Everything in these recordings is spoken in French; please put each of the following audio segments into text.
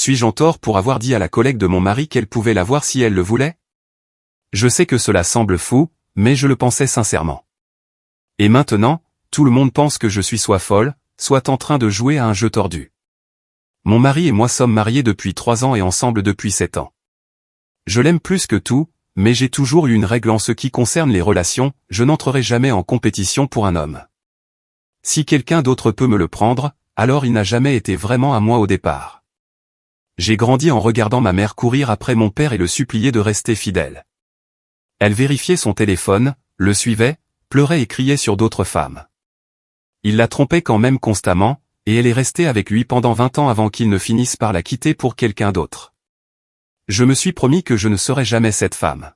Suis-je en tort pour avoir dit à la collègue de mon mari qu'elle pouvait la voir si elle le voulait? Je sais que cela semble fou, mais je le pensais sincèrement. Et maintenant, tout le monde pense que je suis soit folle, soit en train de jouer à un jeu tordu. Mon mari et moi sommes mariés depuis 3 ans et ensemble depuis 7 ans. Je l'aime plus que tout, mais j'ai toujours eu une règle en ce qui concerne les relations, je n'entrerai jamais en compétition pour un homme. Si quelqu'un d'autre peut me le prendre, alors il n'a jamais été vraiment à moi au départ. J'ai grandi en regardant ma mère courir après mon père et le supplier de rester fidèle. Elle vérifiait son téléphone, le suivait, pleurait et criait sur d'autres femmes. Il la trompait quand même constamment, et elle est restée avec lui pendant 20 ans avant qu'il ne finisse par la quitter pour quelqu'un d'autre. Je me suis promis que je ne serai jamais cette femme.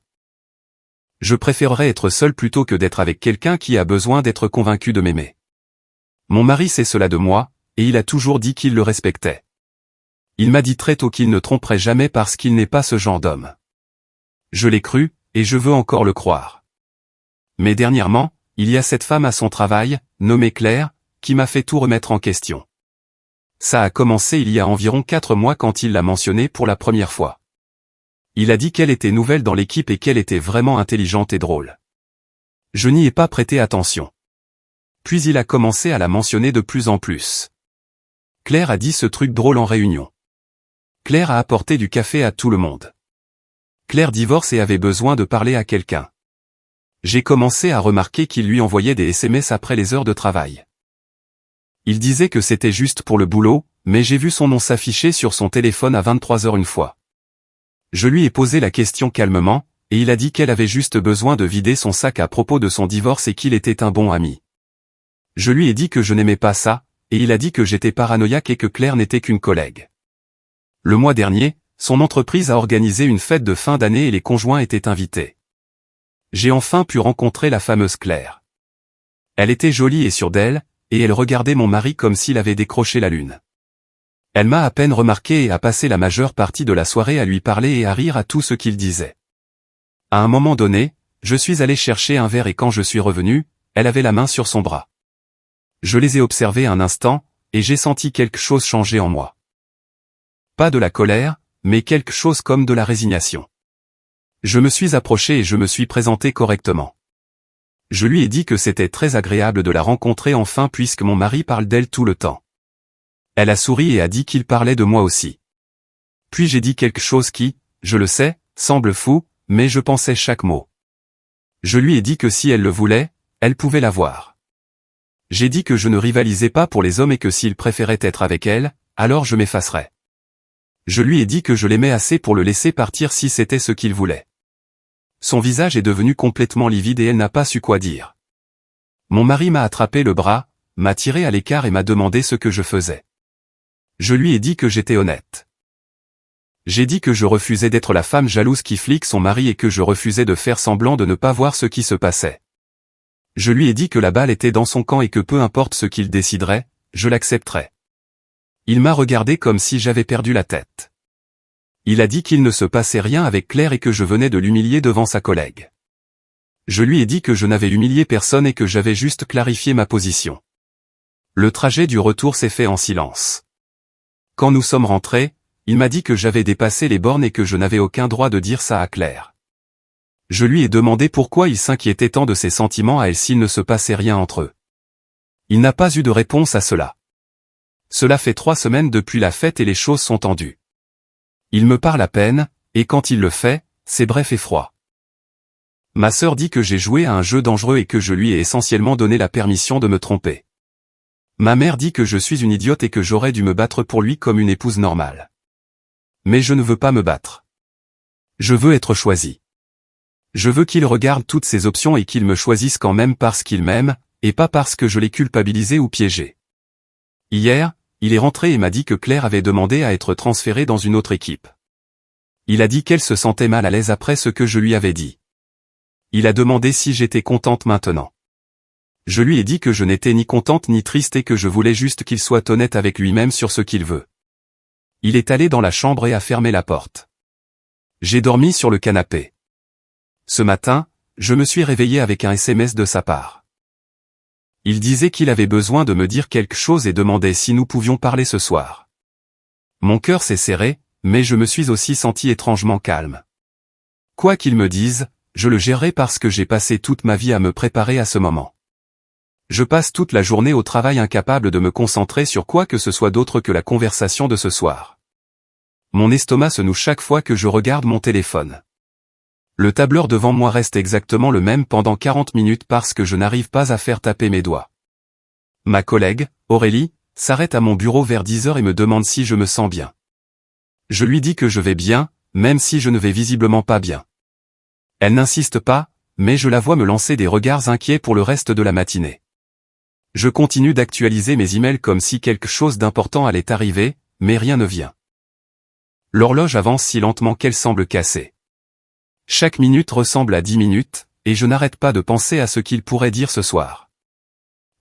Je préférerais être seul plutôt que d'être avec quelqu'un qui a besoin d'être convaincu de m'aimer. Mon mari sait cela de moi, et il a toujours dit qu'il le respectait. Il m'a dit très tôt qu'il ne tromperait jamais parce qu'il n'est pas ce genre d'homme. Je l'ai cru, et je veux encore le croire. Mais dernièrement, il y a cette femme à son travail, nommée Claire, qui m'a fait tout remettre en question. Ça a commencé il y a environ 4 mois quand il l'a mentionnée pour la première fois. Il a dit qu'elle était nouvelle dans l'équipe et qu'elle était vraiment intelligente et drôle. Je n'y ai pas prêté attention. Puis il a commencé à la mentionner de plus en plus. Claire a dit ce truc drôle en réunion. Claire a apporté du café à tout le monde. Claire divorce et avait besoin de parler à quelqu'un. J'ai commencé à remarquer qu'il lui envoyait des SMS après les heures de travail. Il disait que c'était juste pour le boulot, mais j'ai vu son nom s'afficher sur son téléphone à 23 heures une fois. Je lui ai posé la question calmement, et il a dit qu'elle avait juste besoin de vider son sac à propos de son divorce et qu'il était un bon ami. Je lui ai dit que je n'aimais pas ça, et il a dit que j'étais paranoïaque et que Claire n'était qu'une collègue. Le mois dernier, son entreprise a organisé une fête de fin d'année et les conjoints étaient invités. J'ai enfin pu rencontrer la fameuse Claire. Elle était jolie et sûre d'elle, et elle regardait mon mari comme s'il avait décroché la lune. Elle m'a à peine remarqué et a passé la majeure partie de la soirée à lui parler et à rire à tout ce qu'il disait. À un moment donné, je suis allé chercher un verre et quand je suis revenu, elle avait la main sur son bras. Je les ai observés un instant, et j'ai senti quelque chose changer en moi. Pas de la colère, mais quelque chose comme de la résignation. Je me suis approché et je me suis présenté correctement. Je lui ai dit que c'était très agréable de la rencontrer enfin puisque mon mari parle d'elle tout le temps. Elle a souri et a dit qu'il parlait de moi aussi. Puis j'ai dit quelque chose qui, je le sais, semble fou, mais je pensais chaque mot. Je lui ai dit que si elle le voulait, elle pouvait l'avoir. J'ai dit que je ne rivalisais pas pour les hommes et que s'il préférait être avec elle, alors je m'effacerais. Je lui ai dit que je l'aimais assez pour le laisser partir si c'était ce qu'il voulait. Son visage est devenu complètement livide et elle n'a pas su quoi dire. Mon mari m'a attrapé le bras, m'a tiré à l'écart et m'a demandé ce que je faisais. Je lui ai dit que j'étais honnête. J'ai dit que je refusais d'être la femme jalouse qui flique son mari et que je refusais de faire semblant de ne pas voir ce qui se passait. Je lui ai dit que la balle était dans son camp et que peu importe ce qu'il déciderait, je l'accepterais. Il m'a regardé comme si j'avais perdu la tête. Il a dit qu'il ne se passait rien avec Claire et que je venais de l'humilier devant sa collègue. Je lui ai dit que je n'avais humilié personne et que j'avais juste clarifié ma position. Le trajet du retour s'est fait en silence. Quand nous sommes rentrés, il m'a dit que j'avais dépassé les bornes et que je n'avais aucun droit de dire ça à Claire. Je lui ai demandé pourquoi il s'inquiétait tant de ses sentiments à elle s'il ne se passait rien entre eux. Il n'a pas eu de réponse à cela. Cela fait 3 semaines depuis la fête et les choses sont tendues. Il me parle à peine, et quand il le fait, c'est bref et froid. Ma sœur dit que j'ai joué à un jeu dangereux et que je lui ai essentiellement donné la permission de me tromper. Ma mère dit que je suis une idiote et que j'aurais dû me battre pour lui comme une épouse normale. Mais je ne veux pas me battre. Je veux être choisi. Je veux qu'il regarde toutes ses options et qu'il me choisisse quand même parce qu'il m'aime, et pas parce que je l'ai culpabilisé ou piégé. Hier, il est rentré et m'a dit que Claire avait demandé à être transférée dans une autre équipe. Il a dit qu'elle se sentait mal à l'aise après ce que je lui avais dit. Il a demandé si j'étais contente maintenant. Je lui ai dit que je n'étais ni contente ni triste et que je voulais juste qu'il soit honnête avec lui-même sur ce qu'il veut. Il est allé dans la chambre et a fermé la porte. J'ai dormi sur le canapé. Ce matin, je me suis réveillé avec un SMS de sa part. Il disait qu'il avait besoin de me dire quelque chose et demandait si nous pouvions parler ce soir. Mon cœur s'est serré, mais je me suis aussi senti étrangement calme. Quoi qu'il me dise, je le gérerai parce que j'ai passé toute ma vie à me préparer à ce moment. Je passe toute la journée au travail incapable de me concentrer sur quoi que ce soit d'autre que la conversation de ce soir. Mon estomac se noue chaque fois que je regarde mon téléphone. Le tableur devant moi reste exactement le même pendant 40 minutes parce que je n'arrive pas à faire taper mes doigts. Ma collègue, Aurélie, s'arrête à mon bureau vers 10 heures et me demande si je me sens bien. Je lui dis que je vais bien, même si je ne vais visiblement pas bien. Elle n'insiste pas, mais je la vois me lancer des regards inquiets pour le reste de la matinée. Je continue d'actualiser mes emails comme si quelque chose d'important allait arriver, mais rien ne vient. L'horloge avance si lentement qu'elle semble cassée. Chaque minute ressemble à 10 minutes, et je n'arrête pas de penser à ce qu'il pourrait dire ce soir.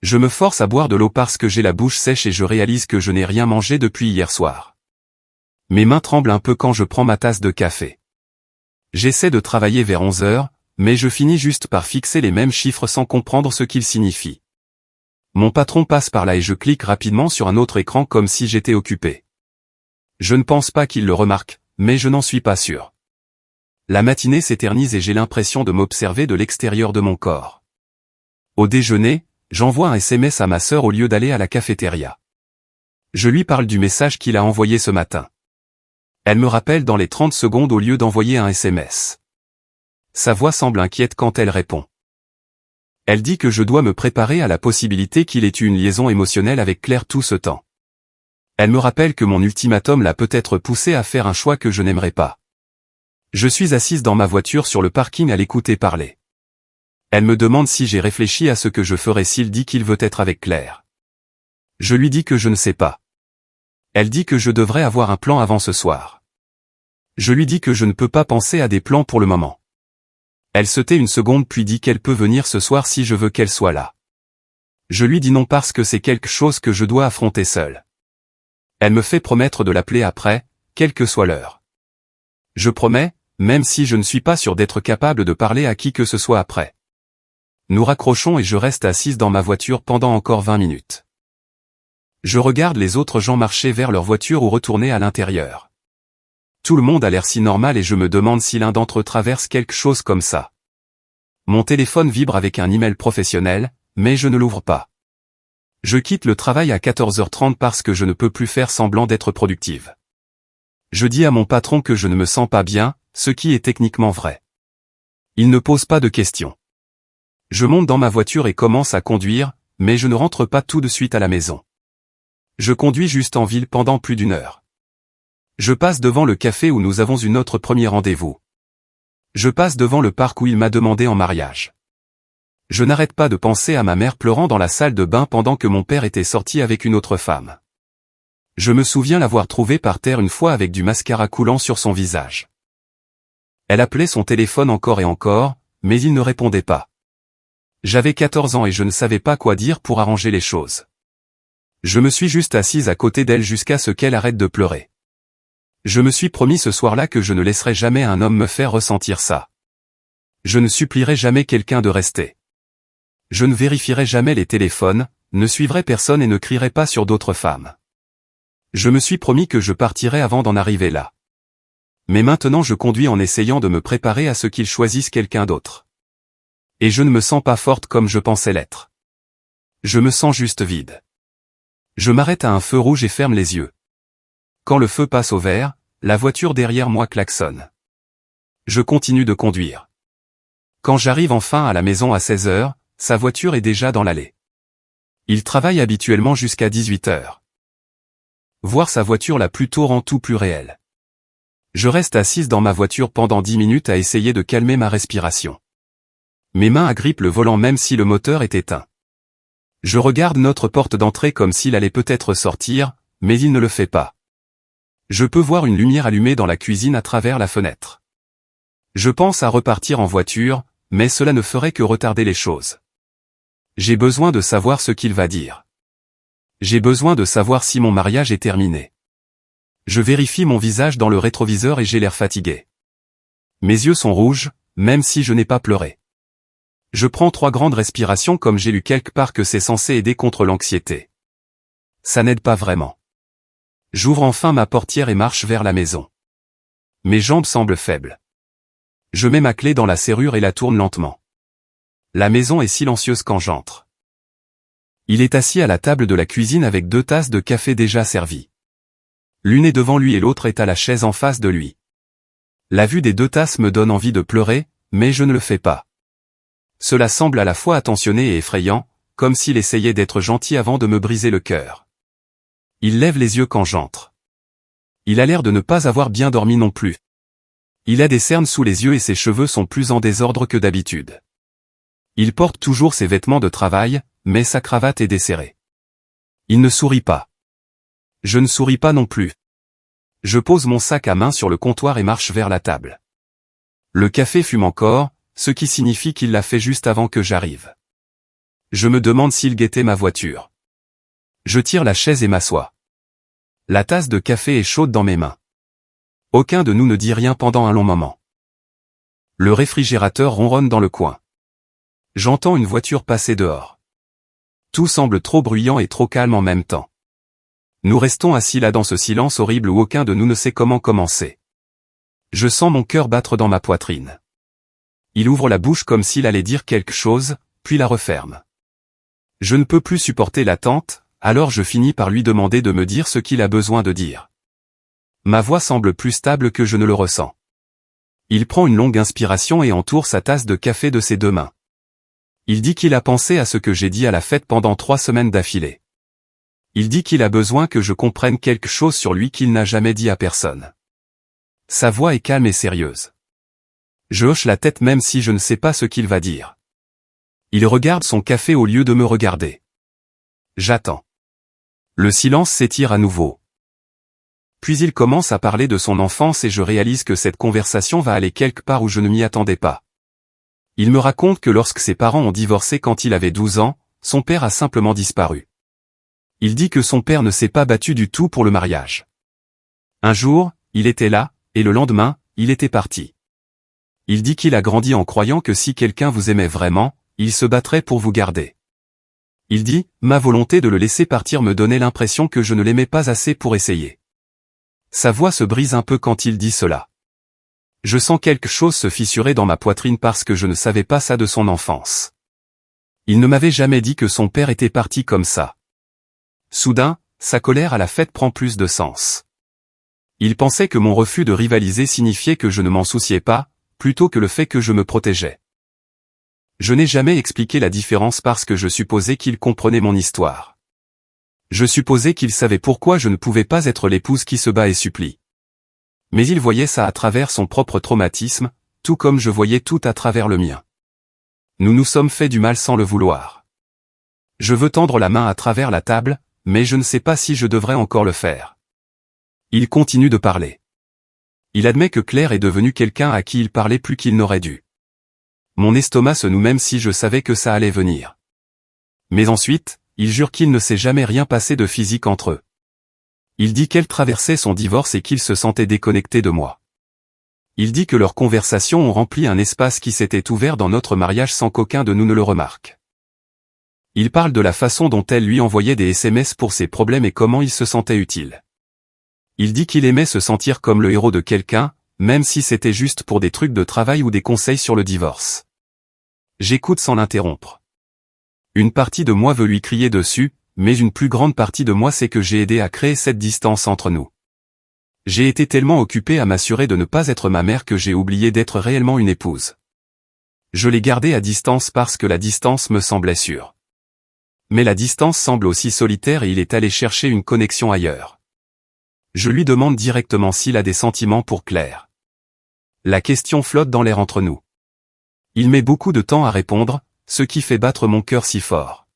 Je me force à boire de l'eau parce que j'ai la bouche sèche et je réalise que je n'ai rien mangé depuis hier soir. Mes mains tremblent un peu quand je prends ma tasse de café. J'essaie de travailler vers 11 heures, mais je finis juste par fixer les mêmes chiffres sans comprendre ce qu'ils signifient. Mon patron passe par là et je clique rapidement sur un autre écran comme si j'étais occupé. Je ne pense pas qu'il le remarque, mais je n'en suis pas sûr. La matinée s'éternise et j'ai l'impression de m'observer de l'extérieur de mon corps. Au déjeuner, j'envoie un SMS à ma sœur au lieu d'aller à la cafétéria. Je lui parle du message qu'il a envoyé ce matin. Elle me rappelle dans les 30 secondes au lieu d'envoyer un SMS. Sa voix semble inquiète quand elle répond. Elle dit que je dois me préparer à la possibilité qu'il ait eu une liaison émotionnelle avec Claire tout ce temps. Elle me rappelle que mon ultimatum l'a peut-être poussé à faire un choix que je n'aimerais pas. Je suis assise dans ma voiture sur le parking à l'écouter parler. Elle me demande si j'ai réfléchi à ce que je ferais s'il dit qu'il veut être avec Claire. Je lui dis que je ne sais pas. Elle dit que je devrais avoir un plan avant ce soir. Je lui dis que je ne peux pas penser à des plans pour le moment. Elle se tait une seconde puis dit qu'elle peut venir ce soir si je veux qu'elle soit là. Je lui dis non parce que c'est quelque chose que je dois affronter seule. Elle me fait promettre de l'appeler après, quelle que soit l'heure. Je promets, même si je ne suis pas sûr d'être capable de parler à qui que ce soit après. Nous raccrochons et je reste assise dans ma voiture pendant encore 20 minutes. Je regarde les autres gens marcher vers leur voiture ou retourner à l'intérieur. Tout le monde a l'air si normal et je me demande si l'un d'entre eux traverse quelque chose comme ça. Mon téléphone vibre avec un email professionnel, mais je ne l'ouvre pas. Je quitte le travail à 14h30 parce que je ne peux plus faire semblant d'être productive. Je dis à mon patron que je ne me sens pas bien, ce qui est techniquement vrai. Il ne pose pas de questions. Je monte dans ma voiture et commence à conduire, mais je ne rentre pas tout de suite à la maison. Je conduis juste en ville pendant plus d'1 heure. Je passe devant le café où nous avons eu notre premier rendez-vous. Je passe devant le parc où il m'a demandé en mariage. Je n'arrête pas de penser à ma mère pleurant dans la salle de bain pendant que mon père était sorti avec une autre femme. Je me souviens l'avoir trouvée par terre une fois avec du mascara coulant sur son visage. Elle appelait son téléphone encore et encore, mais il ne répondait pas. J'avais 14 ans et je ne savais pas quoi dire pour arranger les choses. Je me suis juste assise à côté d'elle jusqu'à ce qu'elle arrête de pleurer. Je me suis promis ce soir-là que je ne laisserai jamais un homme me faire ressentir ça. Je ne supplierai jamais quelqu'un de rester. Je ne vérifierai jamais les téléphones, ne suivrai personne et ne crierai pas sur d'autres femmes. Je me suis promis que je partirais avant d'en arriver là. Mais maintenant je conduis en essayant de me préparer à ce qu'il choisisse quelqu'un d'autre. Et je ne me sens pas forte comme je pensais l'être. Je me sens juste vide. Je m'arrête à un feu rouge et ferme les yeux. Quand le feu passe au vert, la voiture derrière moi klaxonne. Je continue de conduire. Quand j'arrive enfin à la maison à 16 heures, sa voiture est déjà dans l'allée. Il travaille habituellement jusqu'à 18 heures. Voir sa voiture là plus tôt rend tout plus réel. Je reste assise dans ma voiture pendant 10 minutes à essayer de calmer ma respiration. Mes mains agrippent le volant même si le moteur est éteint. Je regarde notre porte d'entrée comme s'il allait peut-être sortir, mais il ne le fait pas. Je peux voir une lumière allumée dans la cuisine à travers la fenêtre. Je pense à repartir en voiture, mais cela ne ferait que retarder les choses. J'ai besoin de savoir ce qu'il va dire. J'ai besoin de savoir si mon mariage est terminé. Je vérifie mon visage dans le rétroviseur et j'ai l'air fatigué. Mes yeux sont rouges, même si je n'ai pas pleuré. Je prends 3 grandes respirations comme j'ai lu quelque part que c'est censé aider contre l'anxiété. Ça n'aide pas vraiment. J'ouvre enfin ma portière et marche vers la maison. Mes jambes semblent faibles. Je mets ma clé dans la serrure et la tourne lentement. La maison est silencieuse quand j'entre. Il est assis à la table de la cuisine avec 2 tasses de café déjà servies. L'une est devant lui et l'autre est à la chaise en face de lui. La vue des 2 tasses me donne envie de pleurer, mais je ne le fais pas. Cela semble à la fois attentionné et effrayant, comme s'il essayait d'être gentil avant de me briser le cœur. Il lève les yeux quand j'entre. Il a l'air de ne pas avoir bien dormi non plus. Il a des cernes sous les yeux et ses cheveux sont plus en désordre que d'habitude. Il porte toujours ses vêtements de travail, mais sa cravate est desserrée. Il ne sourit pas. Je ne souris pas non plus. Je pose mon sac à main sur le comptoir et marche vers la table. Le café fume encore, ce qui signifie qu'il l'a fait juste avant que j'arrive. Je me demande s'il guettait ma voiture. Je tire la chaise et m'assois. La tasse de café est chaude dans mes mains. Aucun de nous ne dit rien pendant un long moment. Le réfrigérateur ronronne dans le coin. J'entends une voiture passer dehors. Tout semble trop bruyant et trop calme en même temps. Nous restons assis là dans ce silence horrible où aucun de nous ne sait comment commencer. Je sens mon cœur battre dans ma poitrine. Il ouvre la bouche comme s'il allait dire quelque chose, puis la referme. Je ne peux plus supporter l'attente, alors je finis par lui demander de me dire ce qu'il a besoin de dire. Ma voix semble plus stable que je ne le ressens. Il prend une longue inspiration et entoure sa tasse de café de ses 2 mains. Il dit qu'il a pensé à ce que j'ai dit à la fête pendant 3 semaines d'affilée. Il dit qu'il a besoin que je comprenne quelque chose sur lui qu'il n'a jamais dit à personne. Sa voix est calme et sérieuse. Je hoche la tête même si je ne sais pas ce qu'il va dire. Il regarde son café au lieu de me regarder. J'attends. Le silence s'étire à nouveau. Puis il commence à parler de son enfance et je réalise que cette conversation va aller quelque part où je ne m'y attendais pas. Il me raconte que lorsque ses parents ont divorcé quand il avait 12 ans, son père a simplement disparu. Il dit que son père ne s'est pas battu du tout pour le mariage. Un jour, il était là, et le lendemain, il était parti. Il dit qu'il a grandi en croyant que si quelqu'un vous aimait vraiment, il se battrait pour vous garder. Il dit, ma volonté de le laisser partir me donnait l'impression que je ne l'aimais pas assez pour essayer. Sa voix se brise un peu quand il dit cela. Je sens quelque chose se fissurer dans ma poitrine parce que je ne savais pas ça de son enfance. Il ne m'avait jamais dit que son père était parti comme ça. Soudain, sa colère à la fête prend plus de sens. Il pensait que mon refus de rivaliser signifiait que je ne m'en souciais pas, plutôt que le fait que je me protégeais. Je n'ai jamais expliqué la différence parce que je supposais qu'il comprenait mon histoire. Je supposais qu'il savait pourquoi je ne pouvais pas être l'épouse qui se bat et supplie. Mais il voyait ça à travers son propre traumatisme, tout comme je voyais tout à travers le mien. Nous nous sommes fait du mal sans le vouloir. Je veux tendre la main à travers la table, mais je ne sais pas si je devrais encore le faire. Il continue de parler. Il admet que Claire est devenue quelqu'un à qui il parlait plus qu'il n'aurait dû. Mon estomac se noue même si je savais que ça allait venir. Mais ensuite, il jure qu'il ne s'est jamais rien passé de physique entre eux. Il dit qu'elle traversait son divorce et qu'il se sentait déconnecté de moi. Il dit que leurs conversations ont rempli un espace qui s'était ouvert dans notre mariage sans qu'aucun de nous ne le remarque. Il parle de la façon dont elle lui envoyait des SMS pour ses problèmes et comment il se sentait utile. Il dit qu'il aimait se sentir comme le héros de quelqu'un, même si c'était juste pour des trucs de travail ou des conseils sur le divorce. J'écoute sans l'interrompre. Une partie de moi veut lui crier dessus, mais une plus grande partie de moi sait que j'ai aidé à créer cette distance entre nous. J'ai été tellement occupé à m'assurer de ne pas être ma mère que j'ai oublié d'être réellement une épouse. Je l'ai gardée à distance parce que la distance me semblait sûre. Mais la distance semble aussi solitaire et il est allé chercher une connexion ailleurs. Je lui demande directement s'il a des sentiments pour Claire. La question flotte dans l'air entre nous. Il met beaucoup de temps à répondre, ce qui fait battre mon cœur si fort.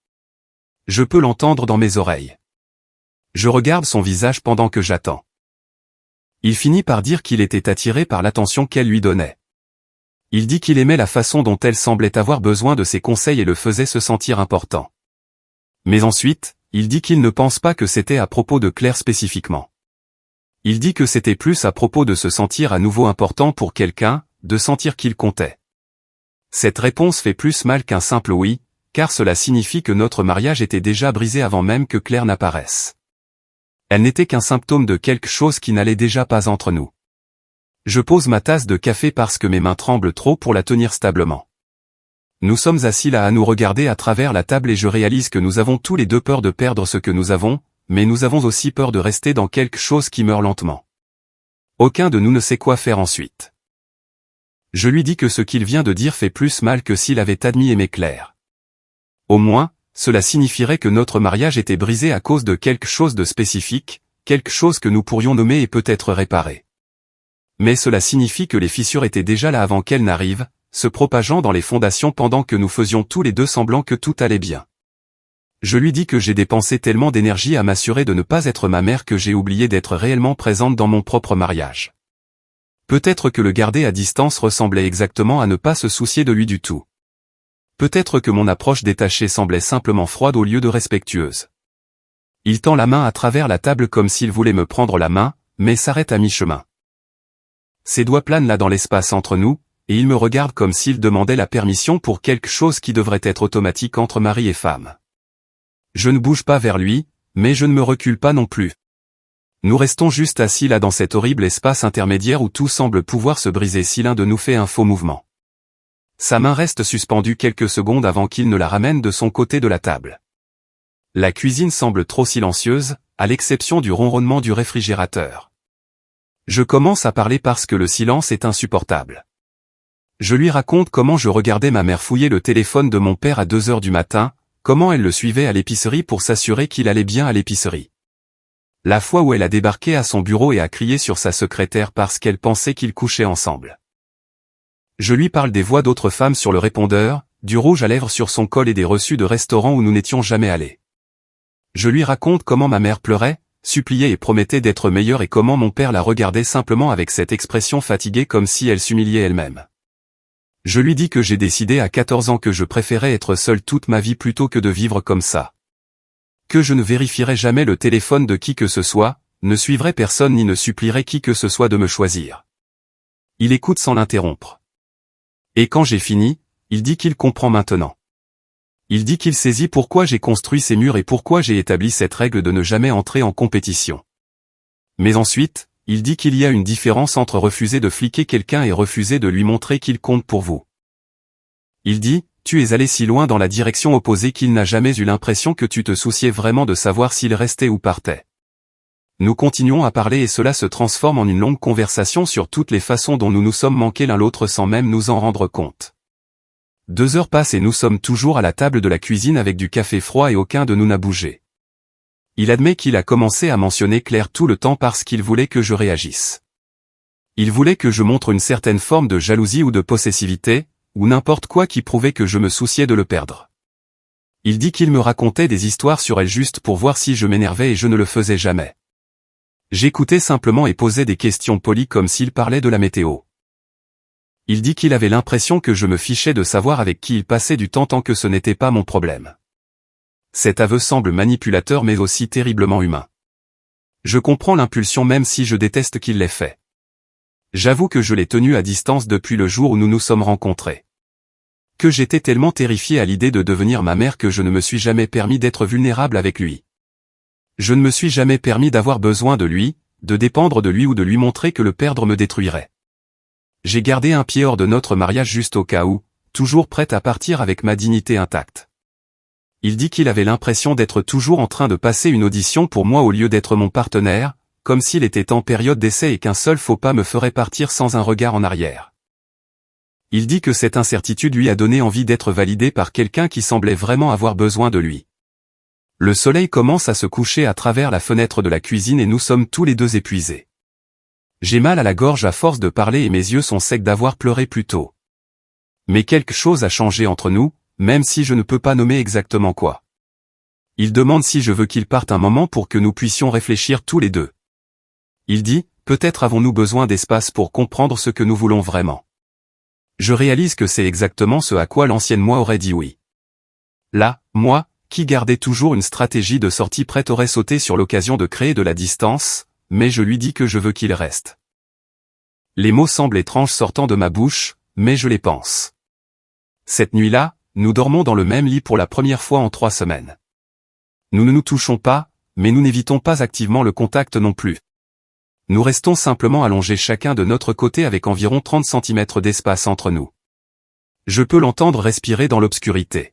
Je peux l'entendre dans mes oreilles. Je regarde son visage pendant que j'attends. Il finit par dire qu'il était attiré par l'attention qu'elle lui donnait. Il dit qu'il aimait la façon dont elle semblait avoir besoin de ses conseils et le faisait se sentir important. Mais ensuite, il dit qu'il ne pense pas que c'était à propos de Claire spécifiquement. Il dit que c'était plus à propos de se sentir à nouveau important pour quelqu'un, de sentir qu'il comptait. Cette réponse fait plus mal qu'un simple oui, car cela signifie que notre mariage était déjà brisé avant même que Claire n'apparaisse. Elle n'était qu'un symptôme de quelque chose qui n'allait déjà pas entre nous. Je pose ma tasse de café parce que mes mains tremblent trop pour la tenir stablement. Nous sommes assis là à nous regarder à travers la table et je réalise que nous avons tous les deux peur de perdre ce que nous avons, mais nous avons aussi peur de rester dans quelque chose qui meurt lentement. Aucun de nous ne sait quoi faire ensuite. Je lui dis que ce qu'il vient de dire fait plus mal que s'il avait admis et m'éclaire. Au moins, cela signifierait que notre mariage était brisé à cause de quelque chose de spécifique, quelque chose que nous pourrions nommer et peut-être réparer. Mais cela signifie que les fissures étaient déjà là avant qu'elles n'arrivent, se propageant dans les fondations pendant que nous faisions tous les deux semblant que tout allait bien. Je lui dis que j'ai dépensé tellement d'énergie à m'assurer de ne pas être ma mère que j'ai oublié d'être réellement présente dans mon propre mariage. Peut-être que le garder à distance ressemblait exactement à ne pas se soucier de lui du tout. Peut-être que mon approche détachée semblait simplement froide au lieu de respectueuse. Il tend la main à travers la table comme s'il voulait me prendre la main, mais s'arrête à mi-chemin. Ses doigts planent là dans l'espace entre nous, et il me regarde comme s'il demandait la permission pour quelque chose qui devrait être automatique entre mari et femme. Je ne bouge pas vers lui, mais je ne me recule pas non plus. Nous restons juste assis là dans cet horrible espace intermédiaire où tout semble pouvoir se briser si l'un de nous fait un faux mouvement. Sa main reste suspendue quelques secondes avant qu'il ne la ramène de son côté de la table. La cuisine semble trop silencieuse, à l'exception du ronronnement du réfrigérateur. Je commence à parler parce que le silence est insupportable. Je lui raconte comment je regardais ma mère fouiller le téléphone de mon père à 2 heures du matin, comment elle le suivait à l'épicerie pour s'assurer qu'il allait bien à l'épicerie. La fois où elle a débarqué à son bureau et a crié sur sa secrétaire parce qu'elle pensait qu'ils couchaient ensemble. Je lui parle des voix d'autres femmes sur le répondeur, du rouge à lèvres sur son col et des reçus de restaurants où nous n'étions jamais allés. Je lui raconte comment ma mère pleurait, suppliait et promettait d'être meilleure et comment mon père la regardait simplement avec cette expression fatiguée comme si elle s'humiliait elle-même. Je lui dis que j'ai décidé à 14 ans que je préférais être seul toute ma vie plutôt que de vivre comme ça. Que je ne vérifierais jamais le téléphone de qui que ce soit, ne suivrais personne ni ne supplierais qui que ce soit de me choisir. Il écoute sans l'interrompre. Et quand j'ai fini, il dit qu'il comprend maintenant. Il dit qu'il saisit pourquoi j'ai construit ces murs et pourquoi j'ai établi cette règle de ne jamais entrer en compétition. Mais ensuite, il dit qu'il y a une différence entre refuser de fliquer quelqu'un et refuser de lui montrer qu'il compte pour vous. Il dit, tu es allé si loin dans la direction opposée qu'il n'a jamais eu l'impression que tu te souciais vraiment de savoir s'il restait ou partait. Nous continuons à parler et cela se transforme en une longue conversation sur toutes les façons dont nous nous sommes manqués l'un l'autre sans même nous en rendre compte. 2 heures passent et nous sommes toujours à la table de la cuisine avec du café froid et aucun de nous n'a bougé. Il admet qu'il a commencé à mentionner Claire tout le temps parce qu'il voulait que je réagisse. Il voulait que je montre une certaine forme de jalousie ou de possessivité, ou n'importe quoi qui prouvait que je me souciais de le perdre. Il dit qu'il me racontait des histoires sur elle juste pour voir si je m'énervais et je ne le faisais jamais. J'écoutais simplement et posais des questions polies comme s'il parlait de la météo. Il dit qu'il avait l'impression que je me fichais de savoir avec qui il passait du temps tant que ce n'était pas mon problème. Cet aveu semble manipulateur mais aussi terriblement humain. Je comprends l'impulsion même si je déteste qu'il l'ait fait. J'avoue que je l'ai tenu à distance depuis le jour où nous nous sommes rencontrés. Que j'étais tellement terrifié à l'idée de devenir ma mère que je ne me suis jamais permis d'être vulnérable avec lui. Je ne me suis jamais permis d'avoir besoin de lui, de dépendre de lui ou de lui montrer que le perdre me détruirait. J'ai gardé un pied hors de notre mariage juste au cas où, toujours prête à partir avec ma dignité intacte. Il dit qu'il avait l'impression d'être toujours en train de passer une audition pour moi au lieu d'être mon partenaire, comme s'il était en période d'essai et qu'un seul faux pas me ferait partir sans un regard en arrière. Il dit que cette incertitude lui a donné envie d'être validé par quelqu'un qui semblait vraiment avoir besoin de lui. Le soleil commence à se coucher à travers la fenêtre de la cuisine et nous sommes tous les deux épuisés. J'ai mal à la gorge à force de parler et mes yeux sont secs d'avoir pleuré plus tôt. Mais quelque chose a changé entre nous, même si je ne peux pas nommer exactement quoi. Il demande si je veux qu'il parte un moment pour que nous puissions réfléchir tous les deux. Il dit, peut-être avons-nous besoin d'espace pour comprendre ce que nous voulons vraiment. Je réalise que c'est exactement ce à quoi l'ancienne moi aurait dit oui. Là, moi, qui gardait toujours une stratégie de sortie prête aurait sauté sur l'occasion de créer de la distance, mais je lui dis que je veux qu'il reste. Les mots semblent étranges sortant de ma bouche, mais je les pense. Cette nuit-là, nous dormons dans le même lit pour la première fois en 3 semaines. Nous ne nous touchons pas, mais nous n'évitons pas activement le contact non plus. Nous restons simplement allongés chacun de notre côté avec environ 30 cm d'espace entre nous. Je peux l'entendre respirer dans l'obscurité.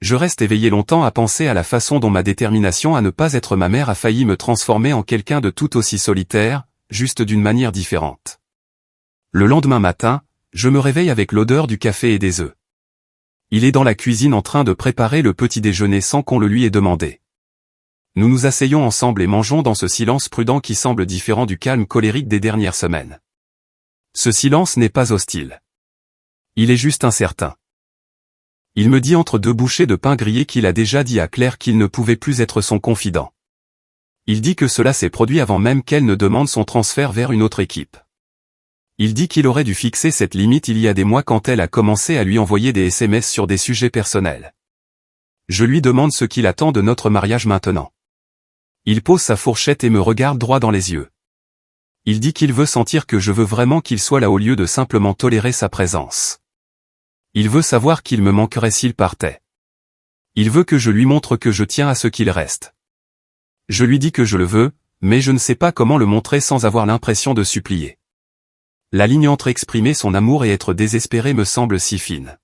Je reste éveillé longtemps à penser à la façon dont ma détermination à ne pas être ma mère a failli me transformer en quelqu'un de tout aussi solitaire, juste d'une manière différente. Le lendemain matin, je me réveille avec l'odeur du café et des œufs. Il est dans la cuisine en train de préparer le petit déjeuner sans qu'on le lui ait demandé. Nous nous asseyons ensemble et mangeons dans ce silence prudent qui semble différent du calme colérique des dernières semaines. Ce silence n'est pas hostile. Il est juste incertain. Il me dit entre deux bouchées de pain grillé qu'il a déjà dit à Claire qu'il ne pouvait plus être son confident. Il dit que cela s'est produit avant même qu'elle ne demande son transfert vers une autre équipe. Il dit qu'il aurait dû fixer cette limite il y a des mois quand elle a commencé à lui envoyer des SMS sur des sujets personnels. Je lui demande ce qu'il attend de notre mariage maintenant. Il pose sa fourchette et me regarde droit dans les yeux. Il dit qu'il veut sentir que je veux vraiment qu'il soit là au lieu de simplement tolérer sa présence. Il veut savoir qu'il me manquerait s'il partait. Il veut que je lui montre que je tiens à ce qu'il reste. Je lui dis que je le veux, mais je ne sais pas comment le montrer sans avoir l'impression de supplier. La ligne entre exprimer son amour et être désespéré me semble si fine.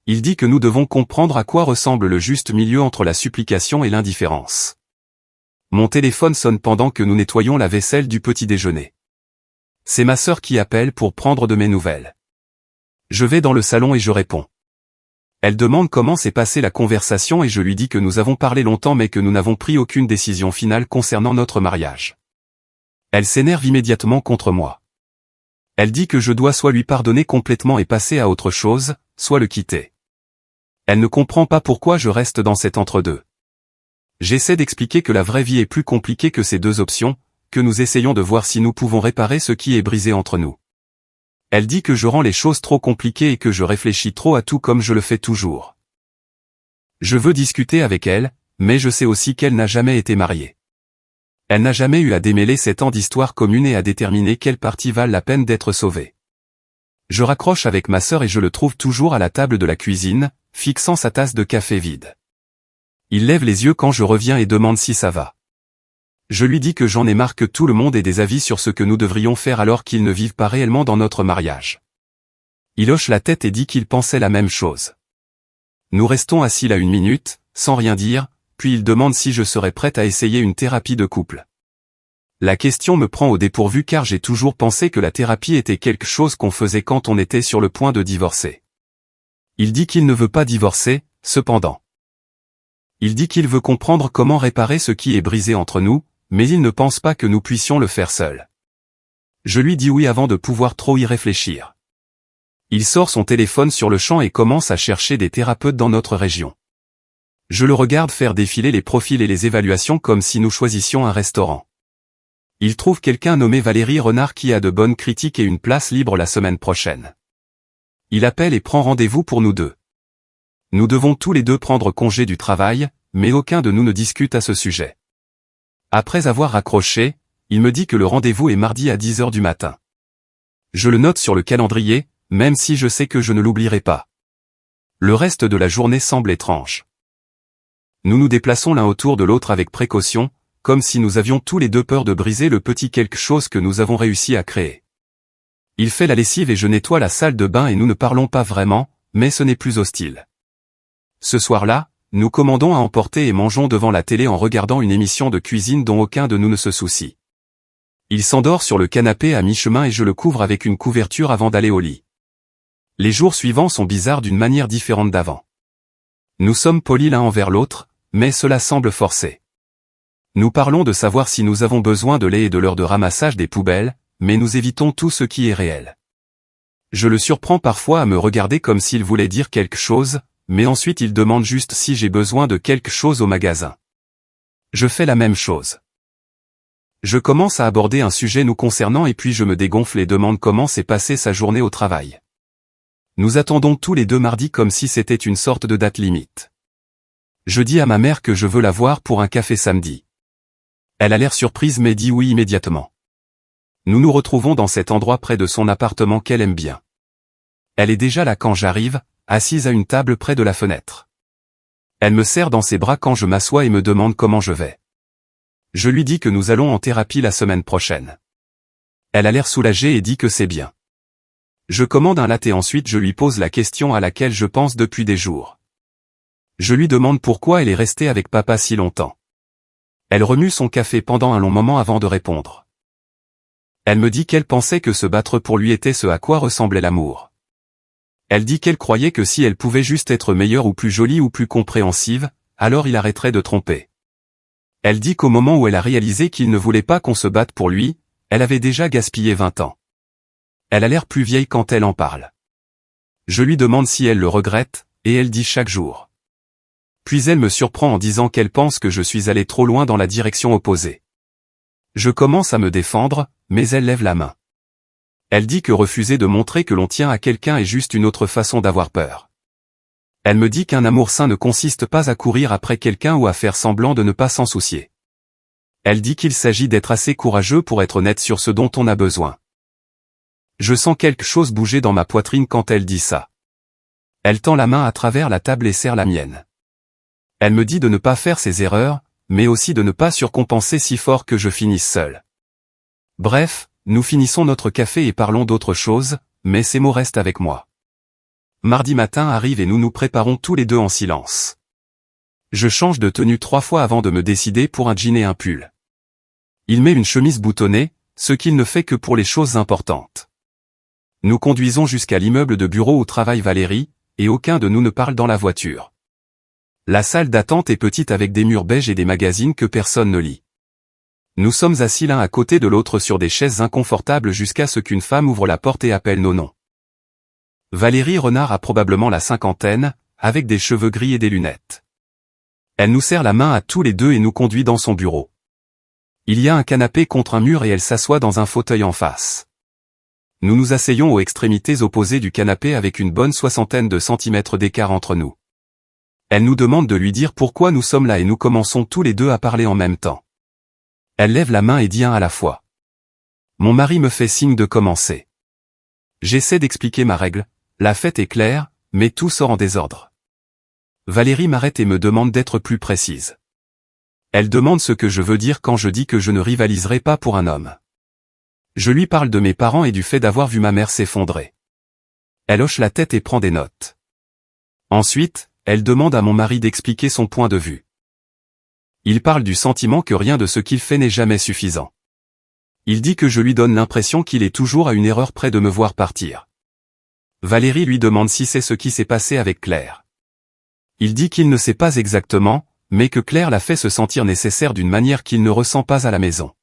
Il dit que nous devons comprendre à quoi ressemble le juste milieu entre la supplication et l'indifférence. Mon téléphone sonne pendant que nous nettoyons la vaisselle du petit déjeuner. C'est ma sœur qui appelle pour prendre de mes nouvelles. Je vais dans le salon et je réponds. Elle demande comment s'est passée la conversation et je lui dis que nous avons parlé longtemps mais que nous n'avons pris aucune décision finale concernant notre mariage. Elle s'énerve immédiatement contre moi. Elle dit que je dois soit lui pardonner complètement et passer à autre chose, soit le quitter. Elle ne comprend pas pourquoi je reste dans cet entre-deux. J'essaie d'expliquer que la vraie vie est plus compliquée que ces deux options, que nous essayons de voir si nous pouvons réparer ce qui est brisé entre nous. Elle dit que je rends les choses trop compliquées et que je réfléchis trop à tout comme je le fais toujours. Je veux discuter avec elle, mais je sais aussi qu'elle n'a jamais été mariée. Elle n'a jamais eu à démêler 7 ans d'histoire commune et à déterminer quelle partie valent la peine d'être sauvée. Je raccroche avec ma sœur et je le trouve toujours à la table de la cuisine, fixant sa tasse de café vide. Il lève les yeux quand je reviens et demande si ça va. Je lui dis que j'en ai marre que tout le monde ait des avis sur ce que nous devrions faire alors qu'ils ne vivent pas réellement dans notre mariage. Il hoche la tête et dit qu'il pensait la même chose. Nous restons assis là 1 minute, sans rien dire, puis il demande si je serais prête à essayer une thérapie de couple. La question me prend au dépourvu car j'ai toujours pensé que la thérapie était quelque chose qu'on faisait quand on était sur le point de divorcer. Il dit qu'il ne veut pas divorcer, cependant. Il dit qu'il veut comprendre comment réparer ce qui est brisé entre nous, mais il ne pense pas que nous puissions le faire seuls. Je lui dis oui avant de pouvoir trop y réfléchir. Il sort son téléphone sur le champ et commence à chercher des thérapeutes dans notre région. Je le regarde faire défiler les profils et les évaluations comme si nous choisissions un restaurant. Il trouve quelqu'un nommé Valérie Renard qui a de bonnes critiques et une place libre la semaine prochaine. Il appelle et prend rendez-vous pour nous deux. Nous devons tous les deux prendre congé du travail, mais aucun de nous ne discute à ce sujet. Après avoir raccroché, il me dit que le rendez-vous est mardi à 10h du matin. Je le note sur le calendrier, même si je sais que je ne l'oublierai pas. Le reste de la journée semble étrange. Nous nous déplaçons l'un autour de l'autre avec précaution, comme si nous avions tous les deux peur de briser le petit quelque chose que nous avons réussi à créer. Il fait la lessive et je nettoie la salle de bain et nous ne parlons pas vraiment, mais ce n'est plus hostile. Ce soir-là, nous commandons à emporter et mangeons devant la télé en regardant une émission de cuisine dont aucun de nous ne se soucie. Il s'endort sur le canapé à mi-chemin et je le couvre avec une couverture avant d'aller au lit. Les jours suivants sont bizarres d'une manière différente d'avant. Nous sommes polis l'un envers l'autre, mais cela semble forcé. Nous parlons de savoir si nous avons besoin de lait et de l'heure de ramassage des poubelles, mais nous évitons tout ce qui est réel. Je le surprends parfois à me regarder comme s'il voulait dire quelque chose, mais ensuite il demande juste si j'ai besoin de quelque chose au magasin. Je fais la même chose. Je commence à aborder un sujet nous concernant et puis je me dégonfle et demande comment s'est passée sa journée au travail. Nous attendons tous les deux mardi comme si c'était une sorte de date limite. Je dis à ma mère que je veux la voir pour un café samedi. Elle a l'air surprise mais dit oui immédiatement. Nous nous retrouvons dans cet endroit près de son appartement qu'elle aime bien. Elle est déjà là quand j'arrive, assise à une table près de la fenêtre. Elle me serre dans ses bras quand je m'assois et me demande comment je vais. Je lui dis que nous allons en thérapie la semaine prochaine. Elle a l'air soulagée et dit que c'est bien. Je commande un latte et ensuite je lui pose la question à laquelle je pense depuis des jours. Je lui demande pourquoi elle est restée avec papa si longtemps. Elle remue son café pendant un long moment avant de répondre. Elle me dit qu'elle pensait que se battre pour lui était ce à quoi ressemblait l'amour. Elle dit qu'elle croyait que si elle pouvait juste être meilleure ou plus jolie ou plus compréhensive, alors il arrêterait de tromper. Elle dit qu'au moment où elle a réalisé qu'il ne voulait pas qu'on se batte pour lui, elle avait déjà gaspillé 20 ans. Elle a l'air plus vieille quand elle en parle. Je lui demande si elle le regrette, et elle dit chaque jour. Puis elle me surprend en disant qu'elle pense que je suis allé trop loin dans la direction opposée. Je commence à me défendre, mais elle lève la main. Elle dit que refuser de montrer que l'on tient à quelqu'un est juste une autre façon d'avoir peur. Elle me dit qu'un amour sain ne consiste pas à courir après quelqu'un ou à faire semblant de ne pas s'en soucier. Elle dit qu'il s'agit d'être assez courageux pour être honnête sur ce dont on a besoin. Je sens quelque chose bouger dans ma poitrine quand elle dit ça. Elle tend la main à travers la table et serre la mienne. Elle me dit de ne pas faire ces erreurs, mais aussi de ne pas surcompenser si fort que je finisse seul. Bref, nous finissons notre café et parlons d'autre chose, mais ces mots restent avec moi. Mardi matin arrive et nous nous préparons tous les deux en silence. Je change de tenue 3 fois avant de me décider pour un jean et un pull. Il met une chemise boutonnée, ce qu'il ne fait que pour les choses importantes. Nous conduisons jusqu'à l'immeuble de bureau où travaille Valérie, et aucun de nous ne parle dans la voiture. La salle d'attente est petite avec des murs beiges et des magazines que personne ne lit. Nous sommes assis l'un à côté de l'autre sur des chaises inconfortables jusqu'à ce qu'une femme ouvre la porte et appelle nos noms. Valérie Renard a probablement la cinquantaine, avec des cheveux gris et des lunettes. Elle nous serre la main à tous les deux et nous conduit dans son bureau. Il y a un canapé contre un mur et elle s'assoit dans un fauteuil en face. Nous nous asseyons aux extrémités opposées du canapé avec une bonne 60aine de centimètres d'écart entre nous. Elle nous demande de lui dire pourquoi nous sommes là et nous commençons tous les deux à parler en même temps. Elle lève la main et dit un à la fois. Mon mari me fait signe de commencer. J'essaie d'expliquer ma règle, la fête est claire, mais tout sort en désordre. Valérie m'arrête et me demande d'être plus précise. Elle demande ce que je veux dire quand je dis que je ne rivaliserai pas pour un homme. Je lui parle de mes parents et du fait d'avoir vu ma mère s'effondrer. Elle hoche la tête et prend des notes. Ensuite, elle demande à mon mari d'expliquer son point de vue. Il parle du sentiment que rien de ce qu'il fait n'est jamais suffisant. Il dit que je lui donne l'impression qu'il est toujours à une erreur près de me voir partir. Valérie lui demande si c'est ce qui s'est passé avec Claire. Il dit qu'il ne sait pas exactement, mais que Claire l'a fait se sentir nécessaire d'une manière qu'il ne ressent pas à la maison.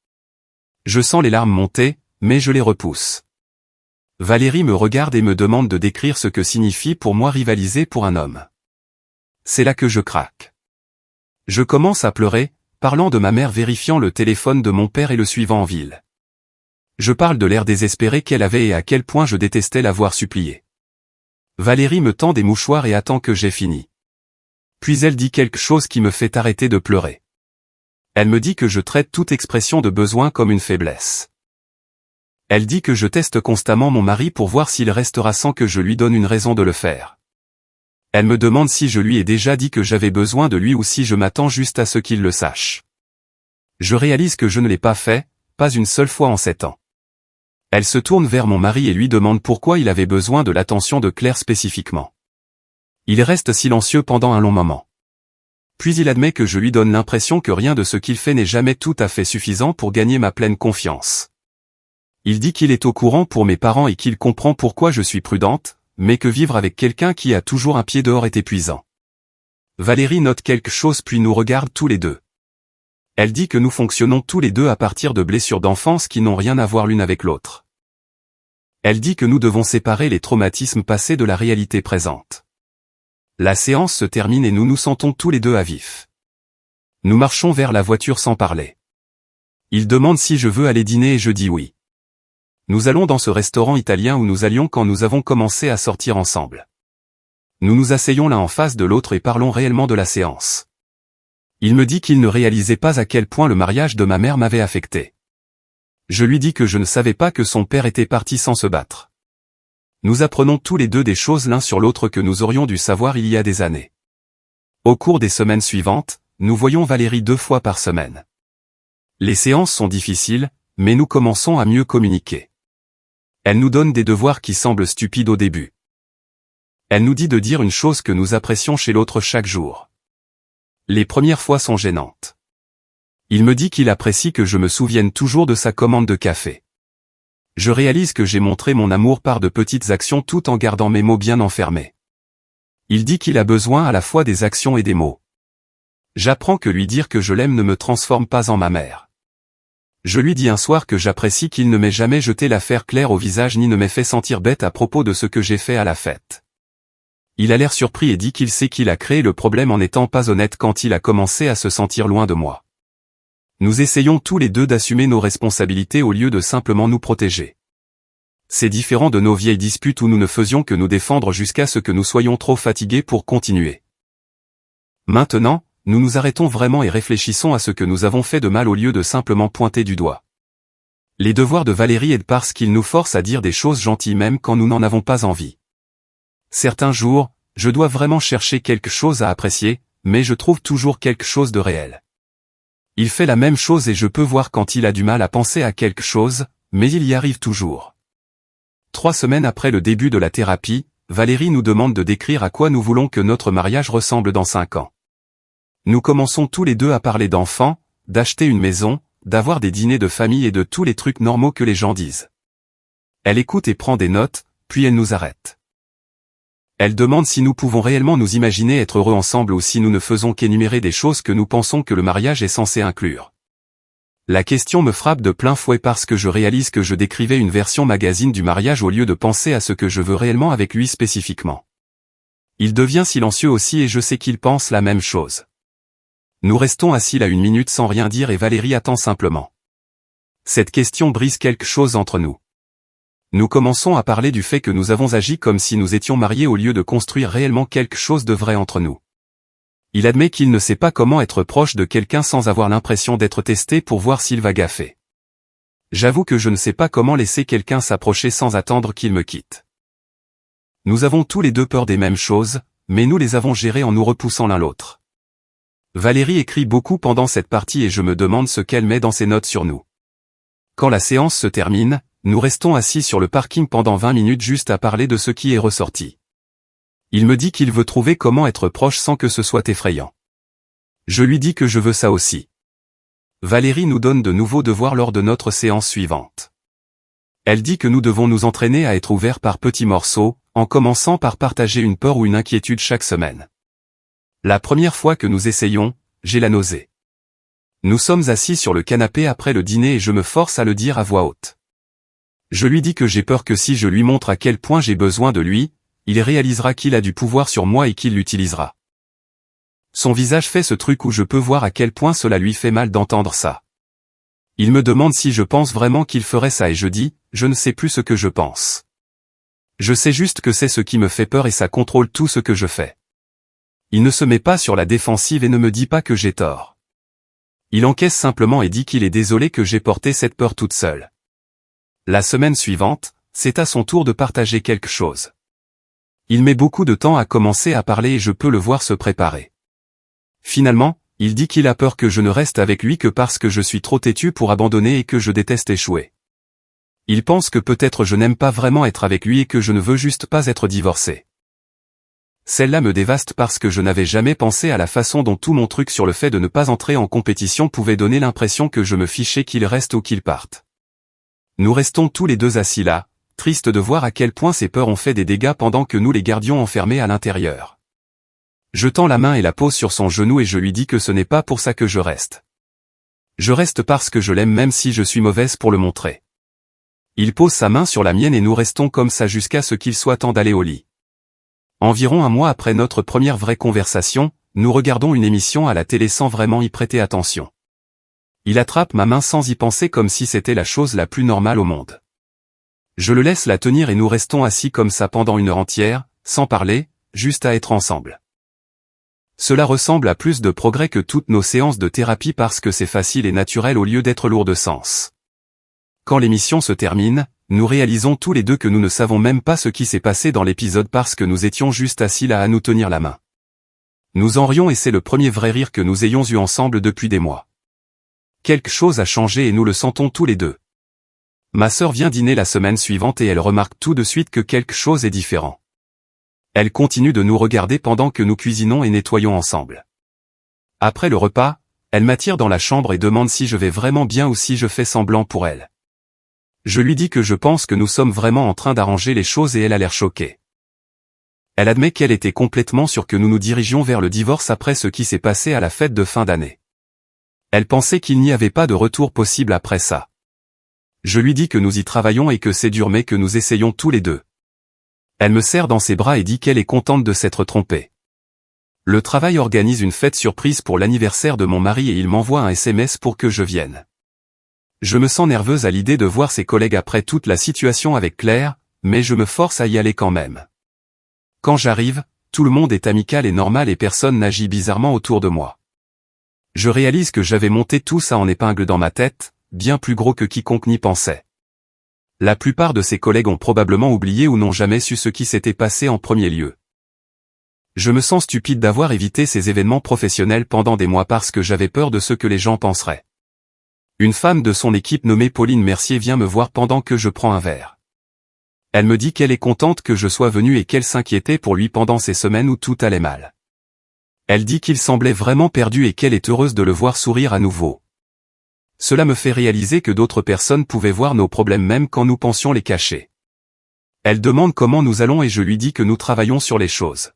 Je sens les larmes monter, mais je les repousse. Valérie me regarde et me demande de décrire ce que signifie pour moi rivaliser pour un homme. C'est là que je craque. Je commence à pleurer, parlant de ma mère vérifiant le téléphone de mon père et le suivant en ville. Je parle de l'air désespéré qu'elle avait et à quel point je détestais l'avoir suppliée. Valérie me tend des mouchoirs et attend que j'ai fini. Puis elle dit quelque chose qui me fait arrêter de pleurer. Elle me dit que je traite toute expression de besoin comme une faiblesse. Elle dit que je teste constamment mon mari pour voir s'il restera sans que je lui donne une raison de le faire. Elle me demande si je lui ai déjà dit que j'avais besoin de lui ou si je m'attends juste à ce qu'il le sache. Je réalise que je ne l'ai pas fait, pas une seule fois en 7 ans. Elle se tourne vers mon mari et lui demande pourquoi il avait besoin de l'attention de Claire spécifiquement. Il reste silencieux pendant un long moment. Puis il admet que je lui donne l'impression que rien de ce qu'il fait n'est jamais tout à fait suffisant pour gagner ma pleine confiance. Il dit qu'il est au courant pour mes parents et qu'il comprend pourquoi je suis prudente, mais que vivre avec quelqu'un qui a toujours un pied dehors est épuisant. Valérie note quelque chose puis nous regarde tous les deux. Elle dit que nous fonctionnons tous les deux à partir de blessures d'enfance qui n'ont rien à voir l'une avec l'autre. Elle dit que nous devons séparer les traumatismes passés de la réalité présente. La séance se termine et nous nous sentons tous les deux à vif. Nous marchons vers la voiture sans parler. Il demande si je veux aller dîner et je dis oui. Nous allons dans ce restaurant italien où nous allions quand nous avons commencé à sortir ensemble. Nous nous asseyons l'un en face de l'autre et parlons réellement de la séance. Il me dit qu'il ne réalisait pas à quel point le mariage de ma mère m'avait affecté. Je lui dis que je ne savais pas que son père était parti sans se battre. Nous apprenons tous les deux des choses l'un sur l'autre que nous aurions dû savoir il y a des années. Au cours des semaines suivantes, nous voyons Valérie 2 fois par semaine. Les séances sont difficiles, mais nous commençons à mieux communiquer. Elle nous donne des devoirs qui semblent stupides au début. Elle nous dit de dire une chose que nous apprécions chez l'autre chaque jour. Les premières fois sont gênantes. Il me dit qu'il apprécie que je me souvienne toujours de sa commande de café. Je réalise que j'ai montré mon amour par de petites actions tout en gardant mes mots bien enfermés. Il dit qu'il a besoin à la fois des actions et des mots. J'apprends que lui dire que je l'aime ne me transforme pas en ma mère. Je lui dis un soir que j'apprécie qu'il ne m'ait jamais jeté l'affaire claire au visage ni ne m'ait fait sentir bête à propos de ce que j'ai fait à la fête. Il a l'air surpris et dit qu'il sait qu'il a créé le problème en n'étant pas honnête quand il a commencé à se sentir loin de moi. Nous essayons tous les deux d'assumer nos responsabilités au lieu de simplement nous protéger. C'est différent de nos vieilles disputes où nous ne faisions que nous défendre jusqu'à ce que nous soyons trop fatigués pour continuer. Maintenant, nous nous arrêtons vraiment et réfléchissons à ce que nous avons fait de mal au lieu de simplement pointer du doigt. Les devoirs de Valérie aident parce qu'ils nous forcent à dire des choses gentilles même quand nous n'en avons pas envie. Certains jours, je dois vraiment chercher quelque chose à apprécier, mais je trouve toujours quelque chose de réel. Il fait la même chose et je peux voir quand il a du mal à penser à quelque chose, mais il y arrive toujours. 3 semaines après le début de la thérapie, Valérie nous demande de décrire à quoi nous voulons que notre mariage ressemble dans 5 ans. Nous commençons tous les deux à parler d'enfants, d'acheter une maison, d'avoir des dîners de famille et de tous les trucs normaux que les gens disent. Elle écoute et prend des notes, puis elle nous arrête. Elle demande si nous pouvons réellement nous imaginer être heureux ensemble ou si nous ne faisons qu'énumérer des choses que nous pensons que le mariage est censé inclure. La question me frappe de plein fouet parce que je réalise que je décrivais une version magazine du mariage au lieu de penser à ce que je veux réellement avec lui spécifiquement. Il devient silencieux aussi et je sais qu'il pense la même chose. Nous restons assis là 1 minute sans rien dire et Valérie attend simplement. Cette question brise quelque chose entre nous. Nous commençons à parler du fait que nous avons agi comme si nous étions mariés au lieu de construire réellement quelque chose de vrai entre nous. Il admet qu'il ne sait pas comment être proche de quelqu'un sans avoir l'impression d'être testé pour voir s'il va gaffer. J'avoue que je ne sais pas comment laisser quelqu'un s'approcher sans attendre qu'il me quitte. Nous avons tous les deux peur des mêmes choses, mais nous les avons gérées en nous repoussant l'un l'autre. Valérie écrit beaucoup pendant cette partie et je me demande ce qu'elle met dans ses notes sur nous. Quand la séance se termine, nous restons assis sur le parking pendant 20 minutes juste à parler de ce qui est ressorti. Il me dit qu'il veut trouver comment être proche sans que ce soit effrayant. Je lui dis que je veux ça aussi. Valérie nous donne de nouveaux devoirs lors de notre séance suivante. Elle dit que nous devons nous entraîner à être ouverts par petits morceaux, en commençant par partager une peur ou une inquiétude chaque semaine. La première fois que nous essayons, j'ai la nausée. Nous sommes assis sur le canapé après le dîner et je me force à le dire à voix haute. Je lui dis que j'ai peur que si je lui montre à quel point j'ai besoin de lui, il réalisera qu'il a du pouvoir sur moi et qu'il l'utilisera. Son visage fait ce truc où je peux voir à quel point cela lui fait mal d'entendre ça. Il me demande si je pense vraiment qu'il ferait ça et je dis, je ne sais plus ce que je pense. Je sais juste que c'est ce qui me fait peur et ça contrôle tout ce que je fais. Il ne se met pas sur la défensive et ne me dit pas que j'ai tort. Il encaisse simplement et dit qu'il est désolé que j'ai porté cette peur toute seule. La semaine suivante, c'est à son tour de partager quelque chose. Il met beaucoup de temps à commencer à parler et je peux le voir se préparer. Finalement, il dit qu'il a peur que je ne reste avec lui que parce que je suis trop têtu pour abandonner et que je déteste échouer. Il pense que peut-être je n'aime pas vraiment être avec lui et que je ne veux juste pas être divorcé. Celle-là me dévaste parce que je n'avais jamais pensé à la façon dont tout mon truc sur le fait de ne pas entrer en compétition pouvait donner l'impression que je me fichais qu'il reste ou qu'il parte. Nous restons tous les deux assis là, tristes de voir à quel point ces peurs ont fait des dégâts pendant que nous les gardions enfermés à l'intérieur. Je tends la main et la pose sur son genou et je lui dis que ce n'est pas pour ça que je reste. Je reste parce que je l'aime même si je suis mauvaise pour le montrer. Il pose sa main sur la mienne et nous restons comme ça jusqu'à ce qu'il soit temps d'aller au lit. Environ 1 mois après notre première vraie conversation, nous regardons une émission à la télé sans vraiment y prêter attention. Il attrape ma main sans y penser comme si c'était la chose la plus normale au monde. Je le laisse la tenir et nous restons assis comme ça pendant 1 heure entière, sans parler, juste à être ensemble. Cela ressemble à plus de progrès que toutes nos séances de thérapie parce que c'est facile et naturel au lieu d'être lourd de sens. Quand l'émission se termine, nous réalisons tous les deux que nous ne savons même pas ce qui s'est passé dans l'épisode parce que nous étions juste assis là à nous tenir la main. Nous en rions et c'est le premier vrai rire que nous ayons eu ensemble depuis des mois. Quelque chose a changé et nous le sentons tous les deux. Ma sœur vient dîner la semaine suivante et elle remarque tout de suite que quelque chose est différent. Elle continue de nous regarder pendant que nous cuisinons et nettoyons ensemble. Après le repas, elle m'attire dans la chambre et demande si je vais vraiment bien ou si je fais semblant pour elle. Je lui dis que je pense que nous sommes vraiment en train d'arranger les choses et elle a l'air choquée. Elle admet qu'elle était complètement sûre que nous nous dirigions vers le divorce après ce qui s'est passé à la fête de fin d'année. Elle pensait qu'il n'y avait pas de retour possible après ça. Je lui dis que nous y travaillons et que c'est dur mais que nous essayons tous les deux. Elle me serre dans ses bras et dit qu'elle est contente de s'être trompée. Le travail organise une fête surprise pour l'anniversaire de mon mari et il m'envoie un SMS pour que je vienne. Je me sens nerveuse à l'idée de voir ses collègues après toute la situation avec Claire, mais je me force à y aller quand même. Quand j'arrive, tout le monde est amical et normal et personne n'agit bizarrement autour de moi. Je réalise que j'avais monté tout ça en épingle dans ma tête, bien plus gros que quiconque n'y pensait. La plupart de ses collègues ont probablement oublié ou n'ont jamais su ce qui s'était passé en premier lieu. Je me sens stupide d'avoir évité ces événements professionnels pendant des mois parce que j'avais peur de ce que les gens penseraient. Une femme de son équipe nommée Pauline Mercier vient me voir pendant que je prends un verre. Elle me dit qu'elle est contente que je sois venu et qu'elle s'inquiétait pour lui pendant ces semaines où tout allait mal. Elle dit qu'il semblait vraiment perdu et qu'elle est heureuse de le voir sourire à nouveau. Cela me fait réaliser que d'autres personnes pouvaient voir nos problèmes même quand nous pensions les cacher. Elle demande comment nous allons et je lui dis que nous travaillons sur les choses.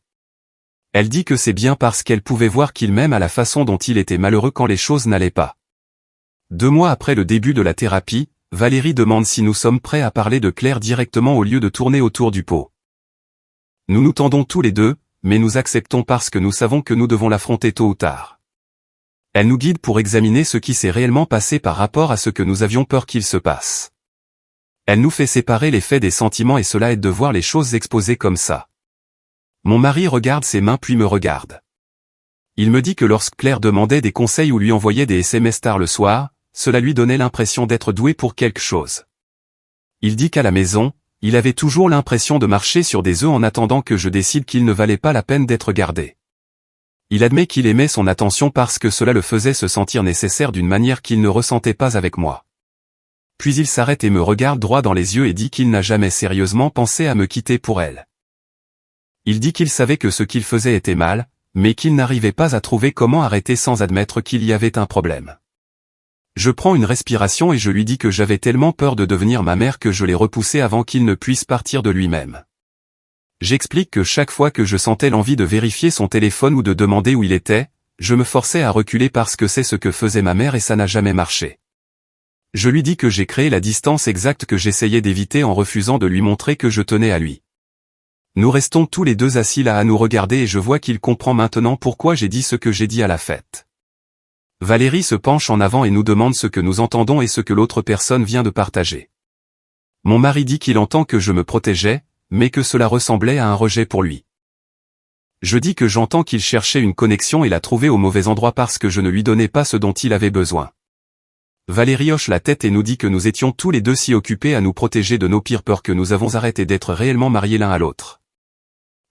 Elle dit que c'est bien parce qu'elle pouvait voir qu'il m'aime à la façon dont il était malheureux quand les choses n'allaient pas. 2 mois après le début de la thérapie, Valérie demande si nous sommes prêts à parler de Claire directement au lieu de tourner autour du pot. Nous nous tendons tous les deux, mais nous acceptons parce que nous savons que nous devons l'affronter tôt ou tard. Elle nous guide pour examiner ce qui s'est réellement passé par rapport à ce que nous avions peur qu'il se passe. Elle nous fait séparer les faits des sentiments et cela aide de voir les choses exposées comme ça. Mon mari regarde ses mains puis me regarde. Il me dit que lorsque Claire demandait des conseils ou lui envoyait des SMS tard le soir, cela lui donnait l'impression d'être doué pour quelque chose. Il dit qu'à la maison, il avait toujours l'impression de marcher sur des œufs en attendant que je décide qu'il ne valait pas la peine d'être gardé. Il admet qu'il aimait son attention parce que cela le faisait se sentir nécessaire d'une manière qu'il ne ressentait pas avec moi. Puis il s'arrête et me regarde droit dans les yeux et dit qu'il n'a jamais sérieusement pensé à me quitter pour elle. Il dit qu'il savait que ce qu'il faisait était mal, mais qu'il n'arrivait pas à trouver comment arrêter sans admettre qu'il y avait un problème. Je prends une respiration et je lui dis que j'avais tellement peur de devenir ma mère que je l'ai repoussé avant qu'il ne puisse partir de lui-même. J'explique que chaque fois que je sentais l'envie de vérifier son téléphone ou de demander où il était, je me forçais à reculer parce que c'est ce que faisait ma mère et ça n'a jamais marché. Je lui dis que j'ai créé la distance exacte que j'essayais d'éviter en refusant de lui montrer que je tenais à lui. Nous restons tous les deux assis là à nous regarder et je vois qu'il comprend maintenant pourquoi j'ai dit ce que j'ai dit à la fête. Valérie se penche en avant et nous demande ce que nous entendons et ce que l'autre personne vient de partager. Mon mari dit qu'il entend que je me protégeais, mais que cela ressemblait à un rejet pour lui. Je dis que j'entends qu'il cherchait une connexion et l'a trouvée au mauvais endroit parce que je ne lui donnais pas ce dont il avait besoin. Valérie hoche la tête et nous dit que nous étions tous les deux si occupés à nous protéger de nos pires peurs que nous avons arrêté d'être réellement mariés l'un à l'autre.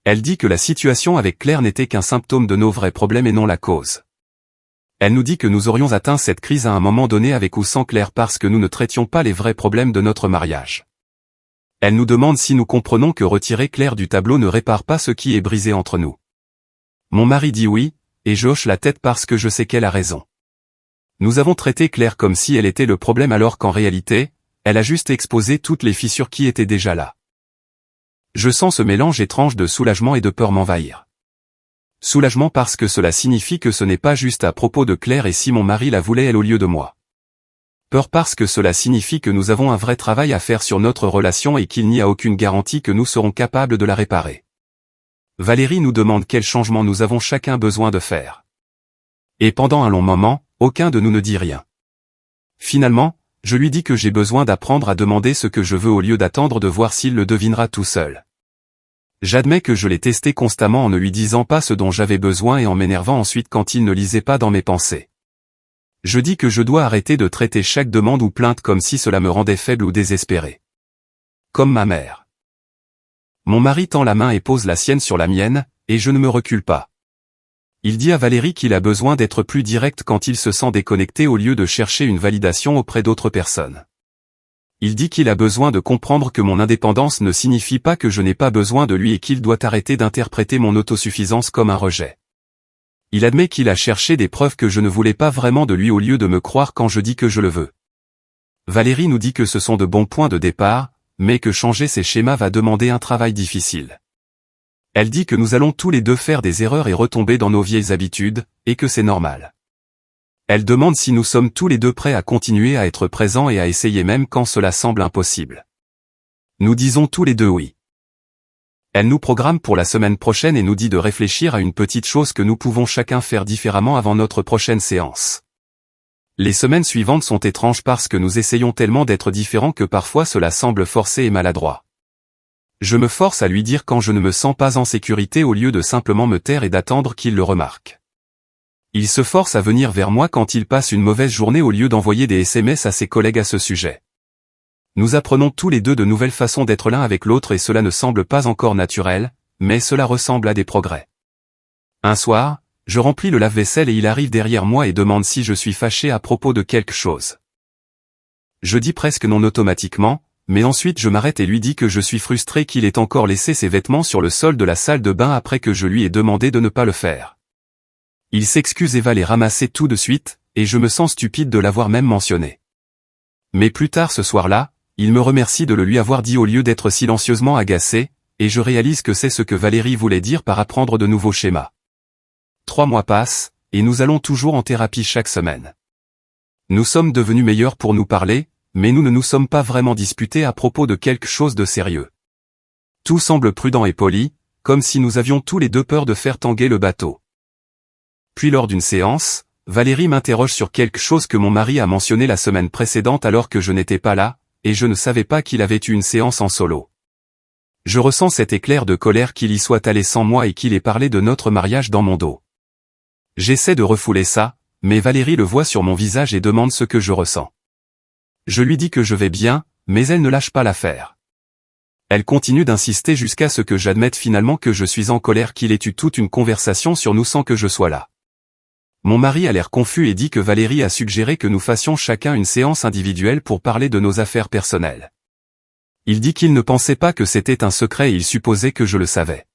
Elle dit que la situation avec Claire n'était qu'un symptôme de nos vrais problèmes et non la cause. Elle nous dit que nous aurions atteint cette crise à un moment donné avec ou sans Claire parce que nous ne traitions pas les vrais problèmes de notre mariage. Elle nous demande si nous comprenons que retirer Claire du tableau ne répare pas ce qui est brisé entre nous. Mon mari dit oui, et je hoche la tête parce que je sais qu'elle a raison. Nous avons traité Claire comme si elle était le problème alors qu'en réalité, elle a juste exposé toutes les fissures qui étaient déjà là. Je sens ce mélange étrange de soulagement et de peur m'envahir. Soulagement parce que cela signifie que ce n'est pas juste à propos de Claire et si mon mari la voulait elle au lieu de moi. Peur parce que cela signifie que nous avons un vrai travail à faire sur notre relation et qu'il n'y a aucune garantie que nous serons capables de la réparer. Valérie nous demande quel changement nous avons chacun besoin de faire. Et pendant un long moment, aucun de nous ne dit rien. Finalement, je lui dis que j'ai besoin d'apprendre à demander ce que je veux au lieu d'attendre de voir s'il le devinera tout seul. J'admets que je l'ai testé constamment en ne lui disant pas ce dont j'avais besoin et en m'énervant ensuite quand il ne lisait pas dans mes pensées. Je dis que je dois arrêter de traiter chaque demande ou plainte comme si cela me rendait faible ou désespéré. Comme ma mère. Mon mari tend la main et pose la sienne sur la mienne, et je ne me recule pas. Il dit à Valérie qu'il a besoin d'être plus direct quand il se sent déconnecté au lieu de chercher une validation auprès d'autres personnes. Il dit qu'il a besoin de comprendre que mon indépendance ne signifie pas que je n'ai pas besoin de lui et qu'il doit arrêter d'interpréter mon autosuffisance comme un rejet. Il admet qu'il a cherché des preuves que je ne voulais pas vraiment de lui au lieu de me croire quand je dis que je le veux. Valérie nous dit que ce sont de bons points de départ, mais que changer ces schémas va demander un travail difficile. Elle dit que nous allons tous les deux faire des erreurs et retomber dans nos vieilles habitudes, et que c'est normal. Elle demande si nous sommes tous les deux prêts à continuer à être présents et à essayer même quand cela semble impossible. Nous disons tous les deux oui. Elle nous programme pour la semaine prochaine et nous dit de réfléchir à une petite chose que nous pouvons chacun faire différemment avant notre prochaine séance. Les semaines suivantes sont étranges parce que nous essayons tellement d'être différents que parfois cela semble forcé et maladroit. Je me force à lui dire quand je ne me sens pas en sécurité au lieu de simplement me taire et d'attendre qu'il le remarque. Il se force à venir vers moi quand il passe une mauvaise journée au lieu d'envoyer des SMS à ses collègues à ce sujet. Nous apprenons tous les deux de nouvelles façons d'être l'un avec l'autre et cela ne semble pas encore naturel, mais cela ressemble à des progrès. Un soir, je remplis le lave-vaisselle et il arrive derrière moi et demande si je suis fâché à propos de quelque chose. Je dis presque non automatiquement, mais ensuite je m'arrête et lui dis que je suis frustré qu'il ait encore laissé ses vêtements sur le sol de la salle de bain après que je lui ai demandé de ne pas le faire. Il s'excuse et va les ramasser tout de suite, et je me sens stupide de l'avoir même mentionné. Mais plus tard ce soir-là, il me remercie de le lui avoir dit au lieu d'être silencieusement agacé, et je réalise que c'est ce que Valérie voulait dire par apprendre de nouveaux schémas. 3 mois passent, et nous allons toujours en thérapie chaque semaine. Nous sommes devenus meilleurs pour nous parler, mais nous ne nous sommes pas vraiment disputés à propos de quelque chose de sérieux. Tout semble prudent et poli, comme si nous avions tous les deux peur de faire tanguer le bateau. Puis lors d'une séance, Valérie m'interroge sur quelque chose que mon mari a mentionné la semaine précédente alors que je n'étais pas là, et je ne savais pas qu'il avait eu une séance en solo. Je ressens cet éclair de colère qu'il y soit allé sans moi et qu'il ait parlé de notre mariage dans mon dos. J'essaie de refouler ça, mais Valérie le voit sur mon visage et demande ce que je ressens. Je lui dis que je vais bien, mais elle ne lâche pas l'affaire. Elle continue d'insister jusqu'à ce que j'admette finalement que je suis en colère qu'il ait eu toute une conversation sur nous sans que je sois là. Mon mari a l'air confus et dit que Valérie a suggéré que nous fassions chacun une séance individuelle pour parler de nos affaires personnelles. Il dit qu'il ne pensait pas que c'était un secret et il supposait que je le savais.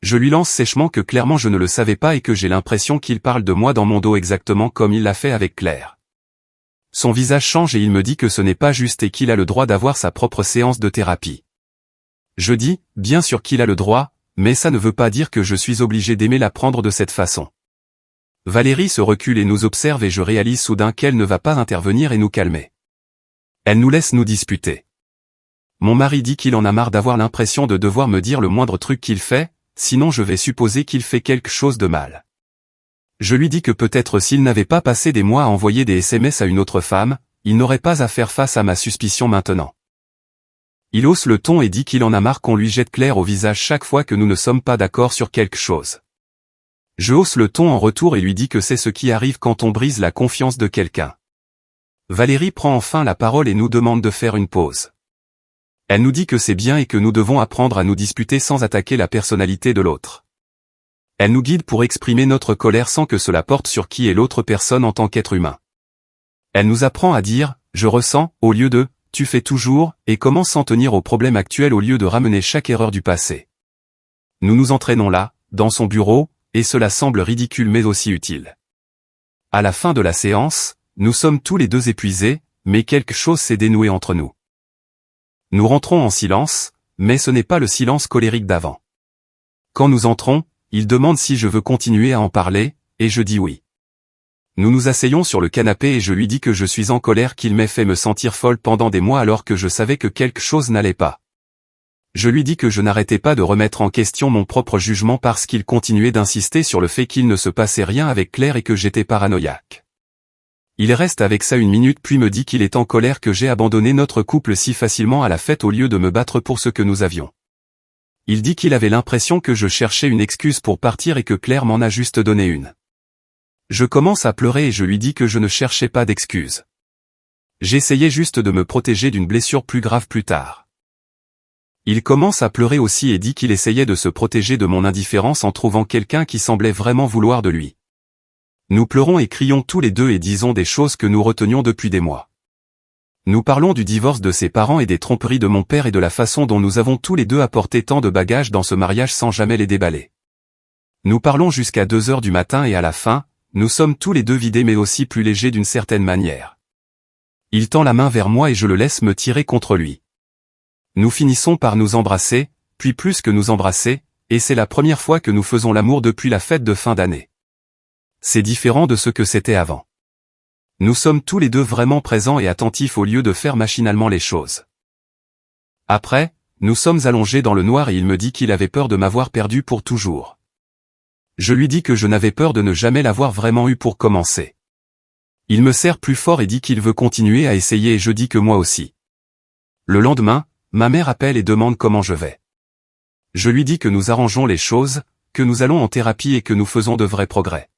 Je lui lance sèchement que clairement je ne le savais pas et que j'ai l'impression qu'il parle de moi dans mon dos exactement comme il l'a fait avec Claire. Son visage change et il me dit que ce n'est pas juste et qu'il a le droit d'avoir sa propre séance de thérapie. Je dis, bien sûr qu'il a le droit, mais ça ne veut pas dire que je suis obligé d'aimer la prendre de cette façon. Valérie se recule et nous observe et je réalise soudain qu'elle ne va pas intervenir et nous calmer. Elle nous laisse nous disputer. Mon mari dit qu'il en a marre d'avoir l'impression de devoir me dire le moindre truc qu'il fait, sinon je vais supposer qu'il fait quelque chose de mal. Je lui dis que peut-être s'il n'avait pas passé des mois à envoyer des SMS à une autre femme, il n'aurait pas à faire face à ma suspicion maintenant. Il hausse le ton et dit qu'il en a marre qu'on lui jette Claire au visage chaque fois que nous ne sommes pas d'accord sur quelque chose. Je hausse le ton en retour et lui dis que c'est ce qui arrive quand on brise la confiance de quelqu'un. Valérie prend enfin la parole et nous demande de faire une pause. Elle nous dit que c'est bien et que nous devons apprendre à nous disputer sans attaquer la personnalité de l'autre. Elle nous guide pour exprimer notre colère sans que cela porte sur qui est l'autre personne en tant qu'être humain. Elle nous apprend à dire « je ressens » au lieu de « tu fais toujours » et comment s'en tenir au problème actuel au lieu de ramener chaque erreur du passé. Nous nous entraînons là, dans son bureau, et cela semble ridicule mais aussi utile. À la fin de la séance, nous sommes tous les deux épuisés, mais quelque chose s'est dénoué entre nous. Nous rentrons en silence, mais ce n'est pas le silence colérique d'avant. Quand nous entrons, il demande si je veux continuer à en parler, et je dis oui. Nous nous asseyons sur le canapé et je lui dis que je suis en colère qu'il m'ait fait me sentir folle pendant des mois alors que je savais que quelque chose n'allait pas. Je lui dis que je n'arrêtais pas de remettre en question mon propre jugement parce qu'il continuait d'insister sur le fait qu'il ne se passait rien avec Claire et que j'étais paranoïaque. Il reste avec ça une minute puis me dit qu'il est en colère que j'ai abandonné notre couple si facilement à la fête au lieu de me battre pour ce que nous avions. Il dit qu'il avait l'impression que je cherchais une excuse pour partir et que Claire m'en a juste donné une. Je commence à pleurer et je lui dis que je ne cherchais pas d'excuses. J'essayais juste de me protéger d'une blessure plus grave plus tard. Il commence à pleurer aussi et dit qu'il essayait de se protéger de mon indifférence en trouvant quelqu'un qui semblait vraiment vouloir de lui. Nous pleurons et crions tous les deux et disons des choses que nous retenions depuis des mois. Nous parlons du divorce de ses parents et des tromperies de mon père et de la façon dont nous avons tous les deux apporté tant de bagages dans ce mariage sans jamais les déballer. Nous parlons jusqu'à 2 heures du matin et à la fin, nous sommes tous les deux vidés mais aussi plus légers d'une certaine manière. Il tend la main vers moi et je le laisse me tirer contre lui. Nous finissons par nous embrasser, puis plus que nous embrasser, et c'est la première fois que nous faisons l'amour depuis la fête de fin d'année. C'est différent de ce que c'était avant. Nous sommes tous les deux vraiment présents et attentifs au lieu de faire machinalement les choses. Après, nous sommes allongés dans le noir et il me dit qu'il avait peur de m'avoir perdu pour toujours. Je lui dis que je n'avais peur de ne jamais l'avoir vraiment eu pour commencer. Il me serre plus fort et dit qu'il veut continuer à essayer et je dis que moi aussi. Le lendemain, ma mère appelle et demande comment je vais. Je lui dis que nous arrangeons les choses, que nous allons en thérapie et que nous faisons de vrais progrès.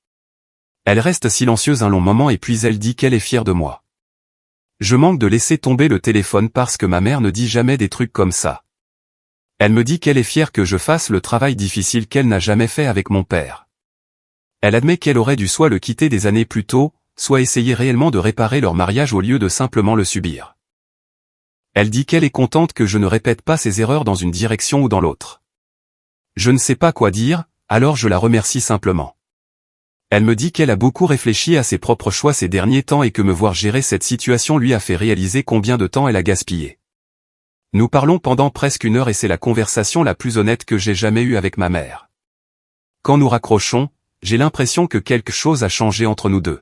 Elle reste silencieuse un long moment et puis elle dit qu'elle est fière de moi. Je manque de laisser tomber le téléphone parce que ma mère ne dit jamais des trucs comme ça. Elle me dit qu'elle est fière que je fasse le travail difficile qu'elle n'a jamais fait avec mon père. Elle admet qu'elle aurait dû soit le quitter des années plus tôt, soit essayer réellement de réparer leur mariage au lieu de simplement le subir. Elle dit qu'elle est contente que je ne répète pas ses erreurs dans une direction ou dans l'autre. Je ne sais pas quoi dire, alors je la remercie simplement. Elle me dit qu'elle a beaucoup réfléchi à ses propres choix ces derniers temps et que me voir gérer cette situation lui a fait réaliser combien de temps elle a gaspillé. Nous parlons pendant presque 1 heure et c'est la conversation la plus honnête que j'ai jamais eue avec ma mère. Quand nous raccrochons, j'ai l'impression que quelque chose a changé entre nous deux.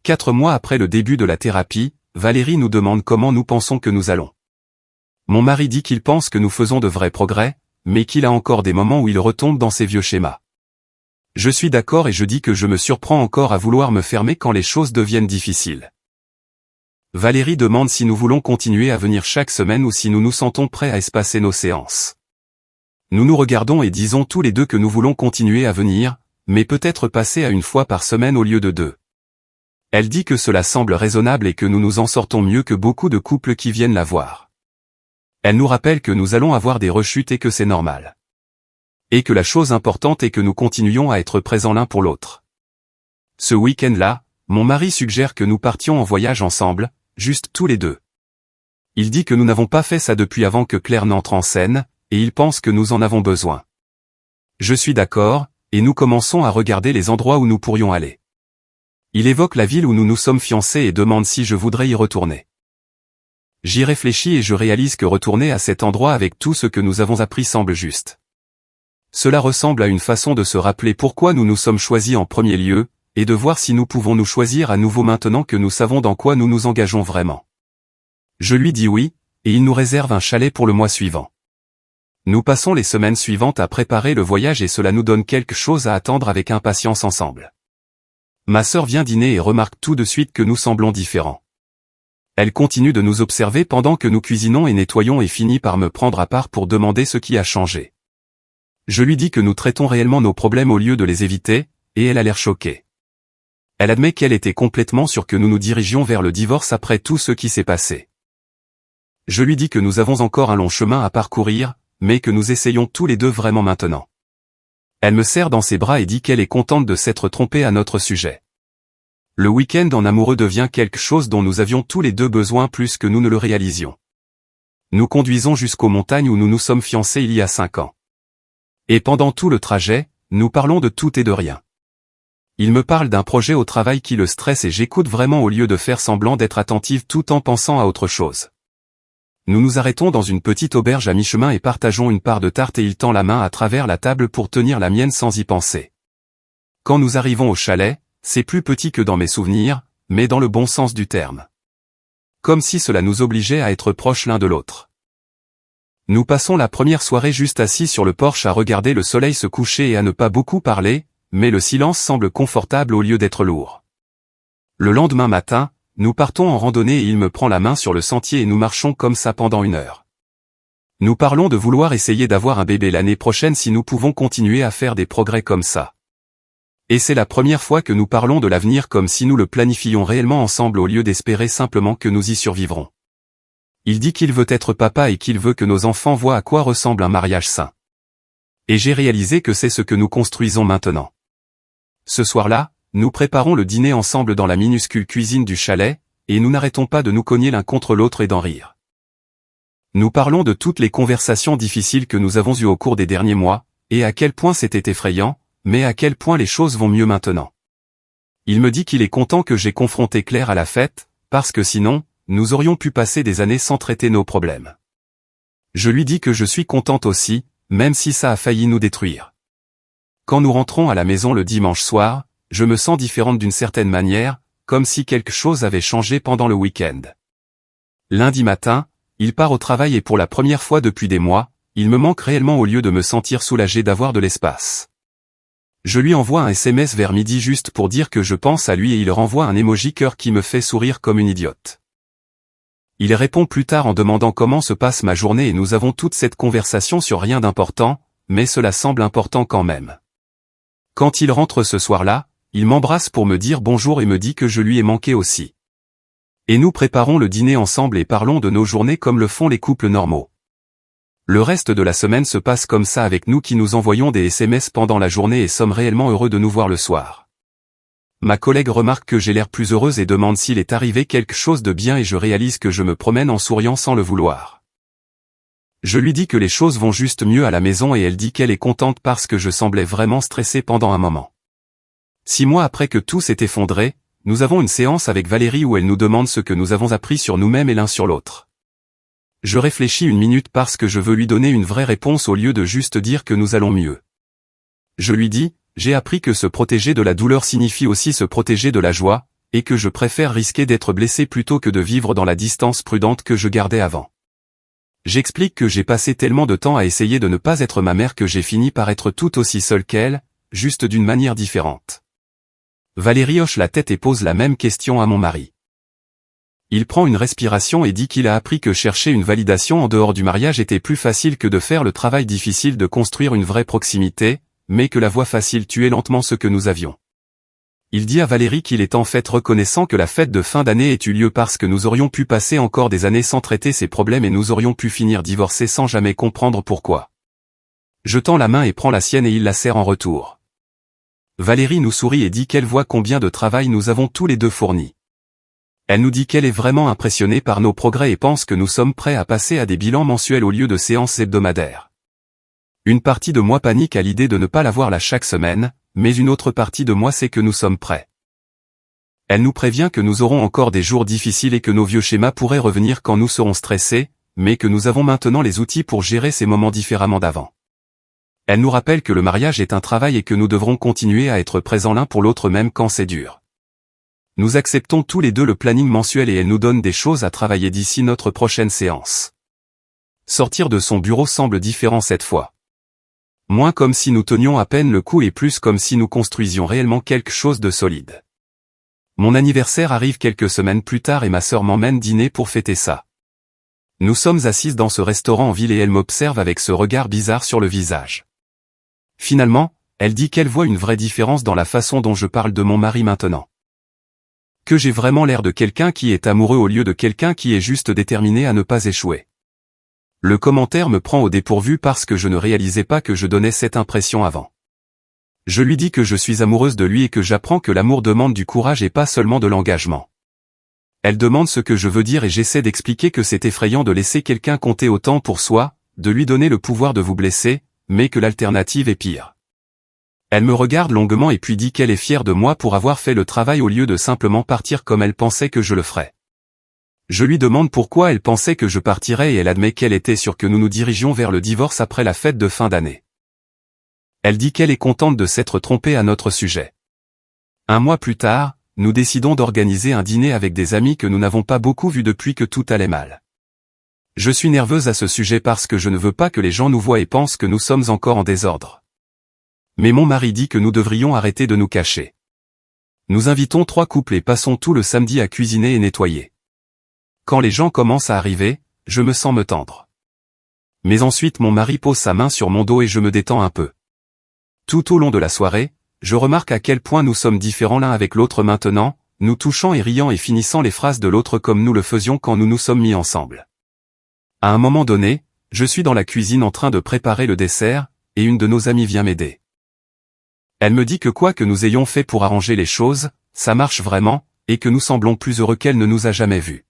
4 mois après le début de la thérapie, Valérie nous demande comment nous pensons que nous allons. Mon mari dit qu'il pense que nous faisons de vrais progrès, mais qu'il a encore des moments où il retombe dans ses vieux schémas. Je suis d'accord et je dis que je me surprends encore à vouloir me fermer quand les choses deviennent difficiles. Valérie demande si nous voulons continuer à venir chaque semaine ou si nous nous sentons prêts à espacer nos séances. Nous nous regardons et disons tous les deux que nous voulons continuer à venir, mais peut-être passer à 1 fois par semaine au lieu de 2. Elle dit que cela semble raisonnable et que nous nous en sortons mieux que beaucoup de couples qui viennent la voir. Elle nous rappelle que nous allons avoir des rechutes et que c'est normal. Et que la chose importante est que nous continuions à être présents l'un pour l'autre. Ce week-end-là, mon mari suggère que nous partions en voyage ensemble, juste tous les deux. Il dit que nous n'avons pas fait ça depuis avant que Claire n'entre en scène, et il pense que nous en avons besoin. Je suis d'accord, et nous commençons à regarder les endroits où nous pourrions aller. Il évoque la ville où nous nous sommes fiancés et demande si je voudrais y retourner. J'y réfléchis et je réalise que retourner à cet endroit avec tout ce que nous avons appris semble juste. Cela ressemble à une façon de se rappeler pourquoi nous nous sommes choisis en premier lieu, et de voir si nous pouvons nous choisir à nouveau maintenant que nous savons dans quoi nous nous engageons vraiment. Je lui dis oui, et il nous réserve un chalet pour le mois suivant. Nous passons les semaines suivantes à préparer le voyage et cela nous donne quelque chose à attendre avec impatience ensemble. Ma sœur vient dîner et remarque tout de suite que nous semblons différents. Elle continue de nous observer pendant que nous cuisinons et nettoyons et finit par me prendre à part pour demander ce qui a changé. Je lui dis que nous traitons réellement nos problèmes au lieu de les éviter, et elle a l'air choquée. Elle admet qu'elle était complètement sûre que nous nous dirigions vers le divorce après tout ce qui s'est passé. Je lui dis que nous avons encore un long chemin à parcourir, mais que nous essayons tous les deux vraiment maintenant. Elle me serre dans ses bras et dit qu'elle est contente de s'être trompée à notre sujet. Le week-end en amoureux devient quelque chose dont nous avions tous les deux besoin plus que nous ne le réalisions. Nous conduisons jusqu'aux montagnes où nous nous sommes fiancés il y a 5 ans. Et pendant tout le trajet, nous parlons de tout et de rien. Il me parle d'un projet au travail qui le stresse et j'écoute vraiment au lieu de faire semblant d'être attentive tout en pensant à autre chose. Nous nous arrêtons dans une petite auberge à mi-chemin et partageons une part de tarte et il tend la main à travers la table pour tenir la mienne sans y penser. Quand nous arrivons au chalet, c'est plus petit que dans mes souvenirs, mais dans le bon sens du terme. Comme si cela nous obligeait à être proches l'un de l'autre. Nous passons la première soirée juste assis sur le porche à regarder le soleil se coucher et à ne pas beaucoup parler, mais le silence semble confortable au lieu d'être lourd. Le lendemain matin, nous partons en randonnée et il me prend la main sur le sentier et nous marchons comme ça pendant 1 heure. Nous parlons de vouloir essayer d'avoir un bébé l'année prochaine si nous pouvons continuer à faire des progrès comme ça. Et c'est la première fois que nous parlons de l'avenir comme si nous le planifions réellement ensemble au lieu d'espérer simplement que nous y survivrons. Il dit qu'il veut être papa et qu'il veut que nos enfants voient à quoi ressemble un mariage sain. Et j'ai réalisé que c'est ce que nous construisons maintenant. Ce soir-là, nous préparons le dîner ensemble dans la minuscule cuisine du chalet, et nous n'arrêtons pas de nous cogner l'un contre l'autre et d'en rire. Nous parlons de toutes les conversations difficiles que nous avons eues au cours des derniers mois, et à quel point c'était effrayant, mais à quel point les choses vont mieux maintenant. Il me dit qu'il est content que j'ai confronté Claire à la fête, parce que sinon, nous aurions pu passer des années sans traiter nos problèmes. Je lui dis que je suis contente aussi, même si ça a failli nous détruire. Quand nous rentrons à la maison le dimanche soir, je me sens différente d'une certaine manière, comme si quelque chose avait changé pendant le week-end. Lundi matin, il part au travail et pour la première fois depuis des mois, il me manque réellement au lieu de me sentir soulagé d'avoir de l'espace. Je lui envoie un SMS vers midi juste pour dire que je pense à lui et il renvoie un emoji cœur qui me fait sourire comme une idiote. Il répond plus tard en demandant comment se passe ma journée et nous avons toute cette conversation sur rien d'important, mais cela semble important quand même. Quand il rentre ce soir-là, il m'embrasse pour me dire bonjour et me dit que je lui ai manqué aussi. Et nous préparons le dîner ensemble et parlons de nos journées comme le font les couples normaux. Le reste de la semaine se passe comme ça avec nous qui nous envoyons des SMS pendant la journée et sommes réellement heureux de nous voir le soir. Ma collègue remarque que j'ai l'air plus heureuse et demande s'il est arrivé quelque chose de bien et je réalise que je me promène en souriant sans le vouloir. Je lui dis que les choses vont juste mieux à la maison et elle dit qu'elle est contente parce que je semblais vraiment stressé pendant un moment. 6 mois après que tout s'est effondré, nous avons une séance avec Valérie où elle nous demande ce que nous avons appris sur nous-mêmes et l'un sur l'autre. Je réfléchis une minute parce que je veux lui donner une vraie réponse au lieu de juste dire que nous allons mieux. Je lui dis, j'ai appris que se protéger de la douleur signifie aussi se protéger de la joie, et que je préfère risquer d'être blessé plutôt que de vivre dans la distance prudente que je gardais avant. J'explique que j'ai passé tellement de temps à essayer de ne pas être ma mère que j'ai fini par être tout aussi seul qu'elle, juste d'une manière différente. Valérie hoche la tête et pose la même question à mon mari. Il prend une respiration et dit qu'il a appris que chercher une validation en dehors du mariage était plus facile que de faire le travail difficile de construire une vraie proximité, mais que la voie facile tuait lentement ce que nous avions. Il dit à Valérie qu'il est en fait reconnaissant que la fête de fin d'année ait eu lieu parce que nous aurions pu passer encore des années sans traiter ces problèmes et nous aurions pu finir divorcés sans jamais comprendre pourquoi. Je tends la main et prends la sienne et il la serre en retour. Valérie nous sourit et dit qu'elle voit combien de travail nous avons tous les deux fourni. Elle nous dit qu'elle est vraiment impressionnée par nos progrès et pense que nous sommes prêts à passer à des bilans mensuels au lieu de séances hebdomadaires. Une partie de moi panique à l'idée de ne pas la voir là chaque semaine, mais une autre partie de moi sait que nous sommes prêts. Elle nous prévient que nous aurons encore des jours difficiles et que nos vieux schémas pourraient revenir quand nous serons stressés, mais que nous avons maintenant les outils pour gérer ces moments différemment d'avant. Elle nous rappelle que le mariage est un travail et que nous devrons continuer à être présents l'un pour l'autre même quand c'est dur. Nous acceptons tous les deux le planning mensuel et elle nous donne des choses à travailler d'ici notre prochaine séance. Sortir de son bureau semble différent cette fois. Moins comme si nous tenions à peine le coup et plus comme si nous construisions réellement quelque chose de solide. Mon anniversaire arrive quelques semaines plus tard et ma sœur m'emmène dîner pour fêter ça. Nous sommes assises dans ce restaurant en ville et elle m'observe avec ce regard bizarre sur le visage. Finalement, elle dit qu'elle voit une vraie différence dans la façon dont je parle de mon mari maintenant. Que j'ai vraiment l'air de quelqu'un qui est amoureux au lieu de quelqu'un qui est juste déterminé à ne pas échouer. Le commentaire me prend au dépourvu parce que je ne réalisais pas que je donnais cette impression avant. Je lui dis que je suis amoureuse de lui et que j'apprends que l'amour demande du courage et pas seulement de l'engagement. Elle demande ce que je veux dire et j'essaie d'expliquer que c'est effrayant de laisser quelqu'un compter autant pour soi, de lui donner le pouvoir de vous blesser, mais que l'alternative est pire. Elle me regarde longuement et puis dit qu'elle est fière de moi pour avoir fait le travail au lieu de simplement partir comme elle pensait que je le ferais. Je lui demande pourquoi elle pensait que je partirais et elle admet qu'elle était sûre que nous nous dirigions vers le divorce après la fête de fin d'année. Elle dit qu'elle est contente de s'être trompée à notre sujet. 1 mois plus tard, nous décidons d'organiser un dîner avec des amis que nous n'avons pas beaucoup vus depuis que tout allait mal. Je suis nerveuse à ce sujet parce que je ne veux pas que les gens nous voient et pensent que nous sommes encore en désordre. Mais mon mari dit que nous devrions arrêter de nous cacher. Nous invitons 3 couples et passons tout le samedi à cuisiner et nettoyer. Quand les gens commencent à arriver, je me sens me tendre. Mais ensuite mon mari pose sa main sur mon dos et je me détends un peu. Tout au long de la soirée, je remarque à quel point nous sommes différents l'un avec l'autre maintenant, nous touchant et riant et finissant les phrases de l'autre comme nous le faisions quand nous nous sommes mis ensemble. À un moment donné, je suis dans la cuisine en train de préparer le dessert, et une de nos amies vient m'aider. Elle me dit que quoi que nous ayons fait pour arranger les choses, ça marche vraiment, et que nous semblons plus heureux qu'elle ne nous a jamais vus.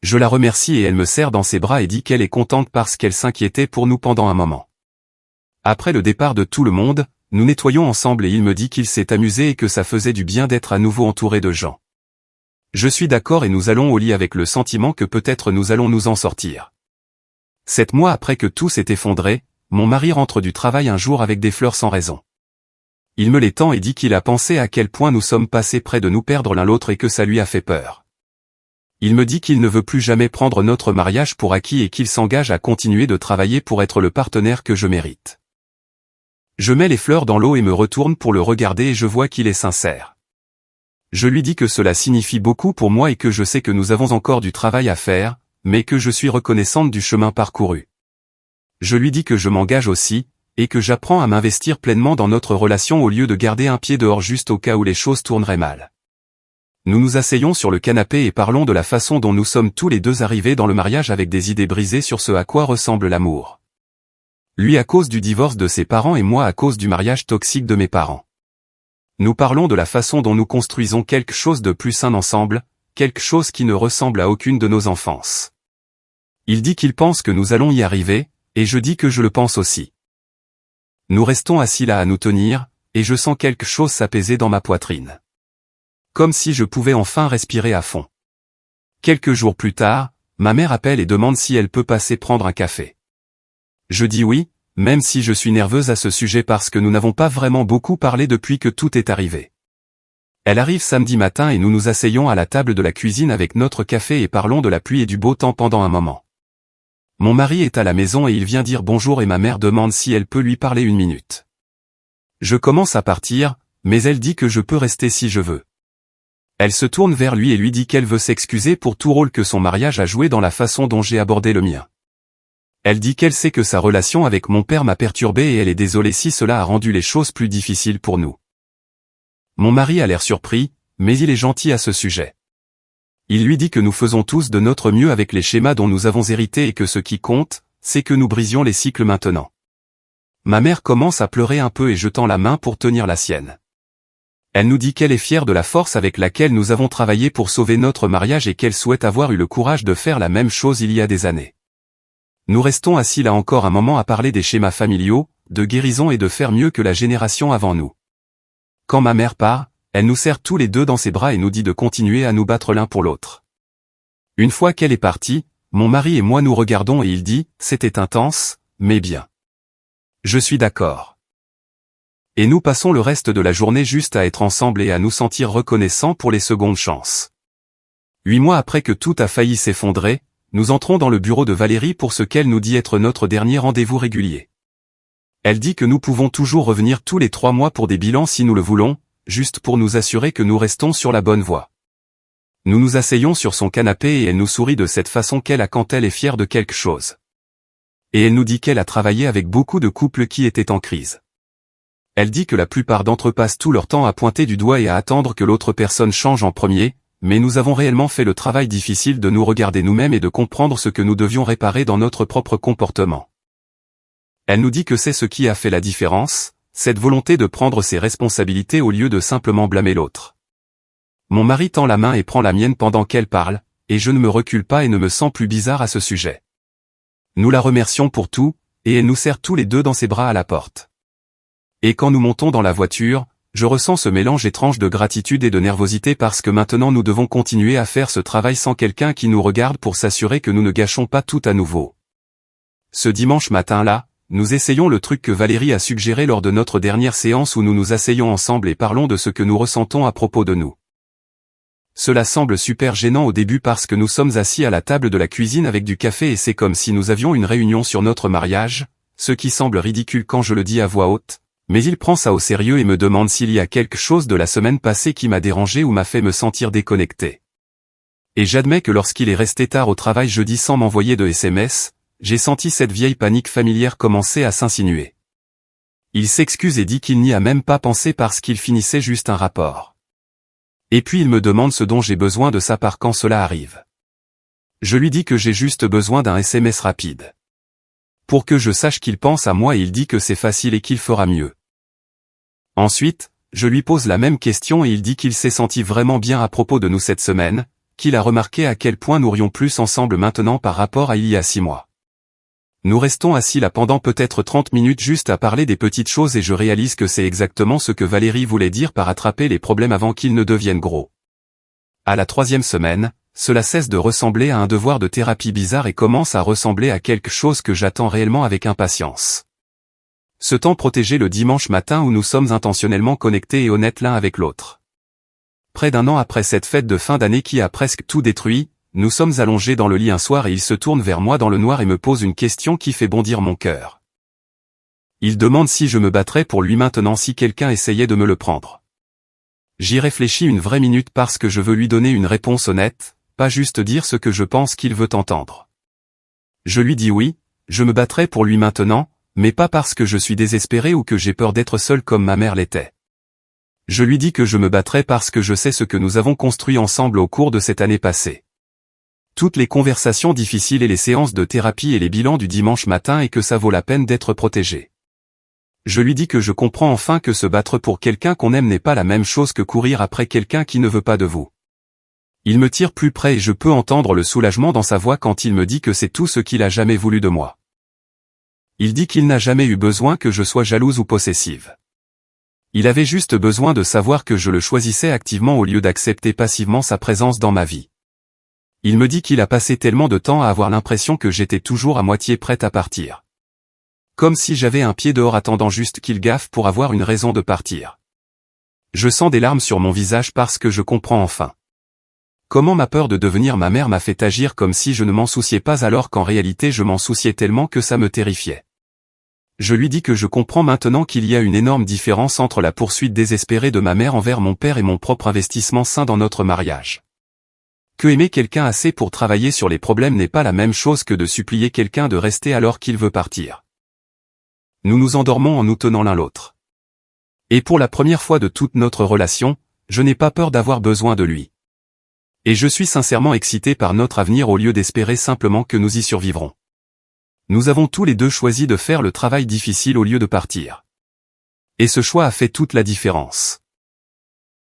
Je la remercie et elle me serre dans ses bras et dit qu'elle est contente parce qu'elle s'inquiétait pour nous pendant un moment. Après le départ de tout le monde, nous nettoyons ensemble et il me dit qu'il s'est amusé et que ça faisait du bien d'être à nouveau entouré de gens. Je suis d'accord et nous allons au lit avec le sentiment que peut-être nous allons nous en sortir. 7 mois après que tout s'est effondré, mon mari rentre du travail un jour avec des fleurs sans raison. Il me les tend et dit qu'il a pensé à quel point nous sommes passés près de nous perdre l'un l'autre et que ça lui a fait peur. Il me dit qu'il ne veut plus jamais prendre notre mariage pour acquis et qu'il s'engage à continuer de travailler pour être le partenaire que je mérite. Je mets les fleurs dans l'eau et me retourne pour le regarder et je vois qu'il est sincère. Je lui dis que cela signifie beaucoup pour moi et que je sais que nous avons encore du travail à faire, mais que je suis reconnaissante du chemin parcouru. Je lui dis que je m'engage aussi, et que j'apprends à m'investir pleinement dans notre relation au lieu de garder un pied dehors juste au cas où les choses tourneraient mal. Nous nous asseyons sur le canapé et parlons de la façon dont nous sommes tous les deux arrivés dans le mariage avec des idées brisées sur ce à quoi ressemble l'amour. Lui à cause du divorce de ses parents et moi à cause du mariage toxique de mes parents. Nous parlons de la façon dont nous construisons quelque chose de plus sain ensemble, quelque chose qui ne ressemble à aucune de nos enfances. Il dit qu'il pense que nous allons y arriver, et je dis que je le pense aussi. Nous restons assis là à nous tenir, et je sens quelque chose s'apaiser dans ma poitrine. Comme si je pouvais enfin respirer à fond. Quelques jours plus tard, ma mère appelle et demande si elle peut passer prendre un café. Je dis oui, même si je suis nerveuse à ce sujet parce que nous n'avons pas vraiment beaucoup parlé depuis que tout est arrivé. Elle arrive samedi matin et nous nous asseyons à la table de la cuisine avec notre café et parlons de la pluie et du beau temps pendant un moment. Mon mari est à la maison et il vient dire bonjour et ma mère demande si elle peut lui parler 1 minute. Je commence à partir, mais elle dit que je peux rester si je veux. Elle se tourne vers lui et lui dit qu'elle veut s'excuser pour tout rôle que son mariage a joué dans la façon dont j'ai abordé le mien. Elle dit qu'elle sait que sa relation avec mon père m'a perturbé et elle est désolée si cela a rendu les choses plus difficiles pour nous. Mon mari a l'air surpris, mais il est gentil à ce sujet. Il lui dit que nous faisons tous de notre mieux avec les schémas dont nous avons hérité et que ce qui compte, c'est que nous brisions les cycles maintenant. Ma mère commence à pleurer un peu et je tends la main pour tenir la sienne. Elle nous dit qu'elle est fière de la force avec laquelle nous avons travaillé pour sauver notre mariage et qu'elle souhaite avoir eu le courage de faire la même chose il y a des années. Nous restons assis là encore un moment à parler des schémas familiaux, de guérison et de faire mieux que la génération avant nous. Quand ma mère part, elle nous serre tous les deux dans ses bras et nous dit de continuer à nous battre l'un pour l'autre. Une fois qu'elle est partie, mon mari et moi nous regardons et il dit « C'était intense, mais bien. » Je suis d'accord. Et nous passons le reste de la journée juste à être ensemble et à nous sentir reconnaissants pour les secondes chances. 8 mois après que tout a failli s'effondrer, nous entrons dans le bureau de Valérie pour ce qu'elle nous dit être notre dernier rendez-vous régulier. Elle dit que nous pouvons toujours revenir tous les 3 mois pour des bilans si nous le voulons, juste pour nous assurer que nous restons sur la bonne voie. Nous nous asseyons sur son canapé et elle nous sourit de cette façon qu'elle a quand elle est fière de quelque chose. Et elle nous dit qu'elle a travaillé avec beaucoup de couples qui étaient en crise. Elle dit que la plupart d'entre eux passent tout leur temps à pointer du doigt et à attendre que l'autre personne change en premier, mais nous avons réellement fait le travail difficile de nous regarder nous-mêmes et de comprendre ce que nous devions réparer dans notre propre comportement. Elle nous dit que c'est ce qui a fait la différence, cette volonté de prendre ses responsabilités au lieu de simplement blâmer l'autre. Mon mari tend la main et prend la mienne pendant qu'elle parle, et je ne me recule pas et ne me sens plus bizarre à ce sujet. Nous la remercions pour tout, et elle nous serre tous les deux dans ses bras à la porte. Et quand nous montons dans la voiture, je ressens ce mélange étrange de gratitude et de nervosité parce que maintenant nous devons continuer à faire ce travail sans quelqu'un qui nous regarde pour s'assurer que nous ne gâchons pas tout à nouveau. Ce dimanche matin-là, nous essayons le truc que Valérie a suggéré lors de notre dernière séance où nous nous asseyons ensemble et parlons de ce que nous ressentons à propos de nous. Cela semble super gênant au début parce que nous sommes assis à la table de la cuisine avec du café et c'est comme si nous avions une réunion sur notre mariage, ce qui semble ridicule quand je le dis à voix haute. Mais il prend ça au sérieux et me demande s'il y a quelque chose de la semaine passée qui m'a dérangé ou m'a fait me sentir déconnecté. Et j'admets que lorsqu'il est resté tard au travail jeudi sans m'envoyer de SMS, j'ai senti cette vieille panique familière commencer à s'insinuer. Il s'excuse et dit qu'il n'y a même pas pensé parce qu'il finissait juste un rapport. Et puis il me demande ce dont j'ai besoin de sa part quand cela arrive. Je lui dis que j'ai juste besoin d'un SMS rapide. Pour que je sache qu'il pense à moi et il dit que c'est facile et qu'il fera mieux. Ensuite, je lui pose la même question et il dit qu'il s'est senti vraiment bien à propos de nous cette semaine, qu'il a remarqué à quel point nous rions plus ensemble maintenant par rapport à il y a 6 mois. Nous restons assis là pendant peut-être 30 minutes juste à parler des petites choses et je réalise que c'est exactement ce que Valérie voulait dire par attraper les problèmes avant qu'ils ne deviennent gros. À la 3e semaine, cela cesse de ressembler à un devoir de thérapie bizarre et commence à ressembler à quelque chose que j'attends réellement avec impatience. Ce temps protégé le dimanche matin où nous sommes intentionnellement connectés et honnêtes l'un avec l'autre. Près d'un an après cette fête de fin d'année qui a presque tout détruit, nous sommes allongés dans le lit un soir et il se tourne vers moi dans le noir et me pose une question qui fait bondir mon cœur. Il demande si je me battrais pour lui maintenant si quelqu'un essayait de me le prendre. J'y réfléchis une vraie minute parce que je veux lui donner une réponse honnête, pas juste dire ce que je pense qu'il veut entendre. Je lui dis oui, je me battrais pour lui maintenant, mais pas parce que je suis désespéré ou que j'ai peur d'être seul comme ma mère l'était. Je lui dis que je me battrais parce que je sais ce que nous avons construit ensemble au cours de cette année passée. Toutes les conversations difficiles et les séances de thérapie et les bilans du dimanche matin et que ça vaut la peine d'être protégé. Je lui dis que je comprends enfin que se battre pour quelqu'un qu'on aime n'est pas la même chose que courir après quelqu'un qui ne veut pas de vous. Il me tire plus près et je peux entendre le soulagement dans sa voix quand il me dit que c'est tout ce qu'il a jamais voulu de moi. Il dit qu'il n'a jamais eu besoin que je sois jalouse ou possessive. Il avait juste besoin de savoir que je le choisissais activement au lieu d'accepter passivement sa présence dans ma vie. Il me dit qu'il a passé tellement de temps à avoir l'impression que j'étais toujours à moitié prête à partir. Comme si j'avais un pied dehors attendant juste qu'il gaffe pour avoir une raison de partir. Je sens des larmes sur mon visage parce que je comprends enfin. Comment ma peur de devenir ma mère m'a fait agir comme si je ne m'en souciais pas alors qu'en réalité je m'en souciais tellement que ça me terrifiait. Je lui dis que je comprends maintenant qu'il y a une énorme différence entre la poursuite désespérée de ma mère envers mon père et mon propre investissement sain dans notre mariage. Que aimer quelqu'un assez pour travailler sur les problèmes n'est pas la même chose que de supplier quelqu'un de rester alors qu'il veut partir. Nous nous endormons en nous tenant l'un l'autre. Et pour la première fois de toute notre relation, je n'ai pas peur d'avoir besoin de lui. Et je suis sincèrement excité par notre avenir au lieu d'espérer simplement que nous y survivrons. Nous avons tous les deux choisi de faire le travail difficile au lieu de partir. Et ce choix a fait toute la différence.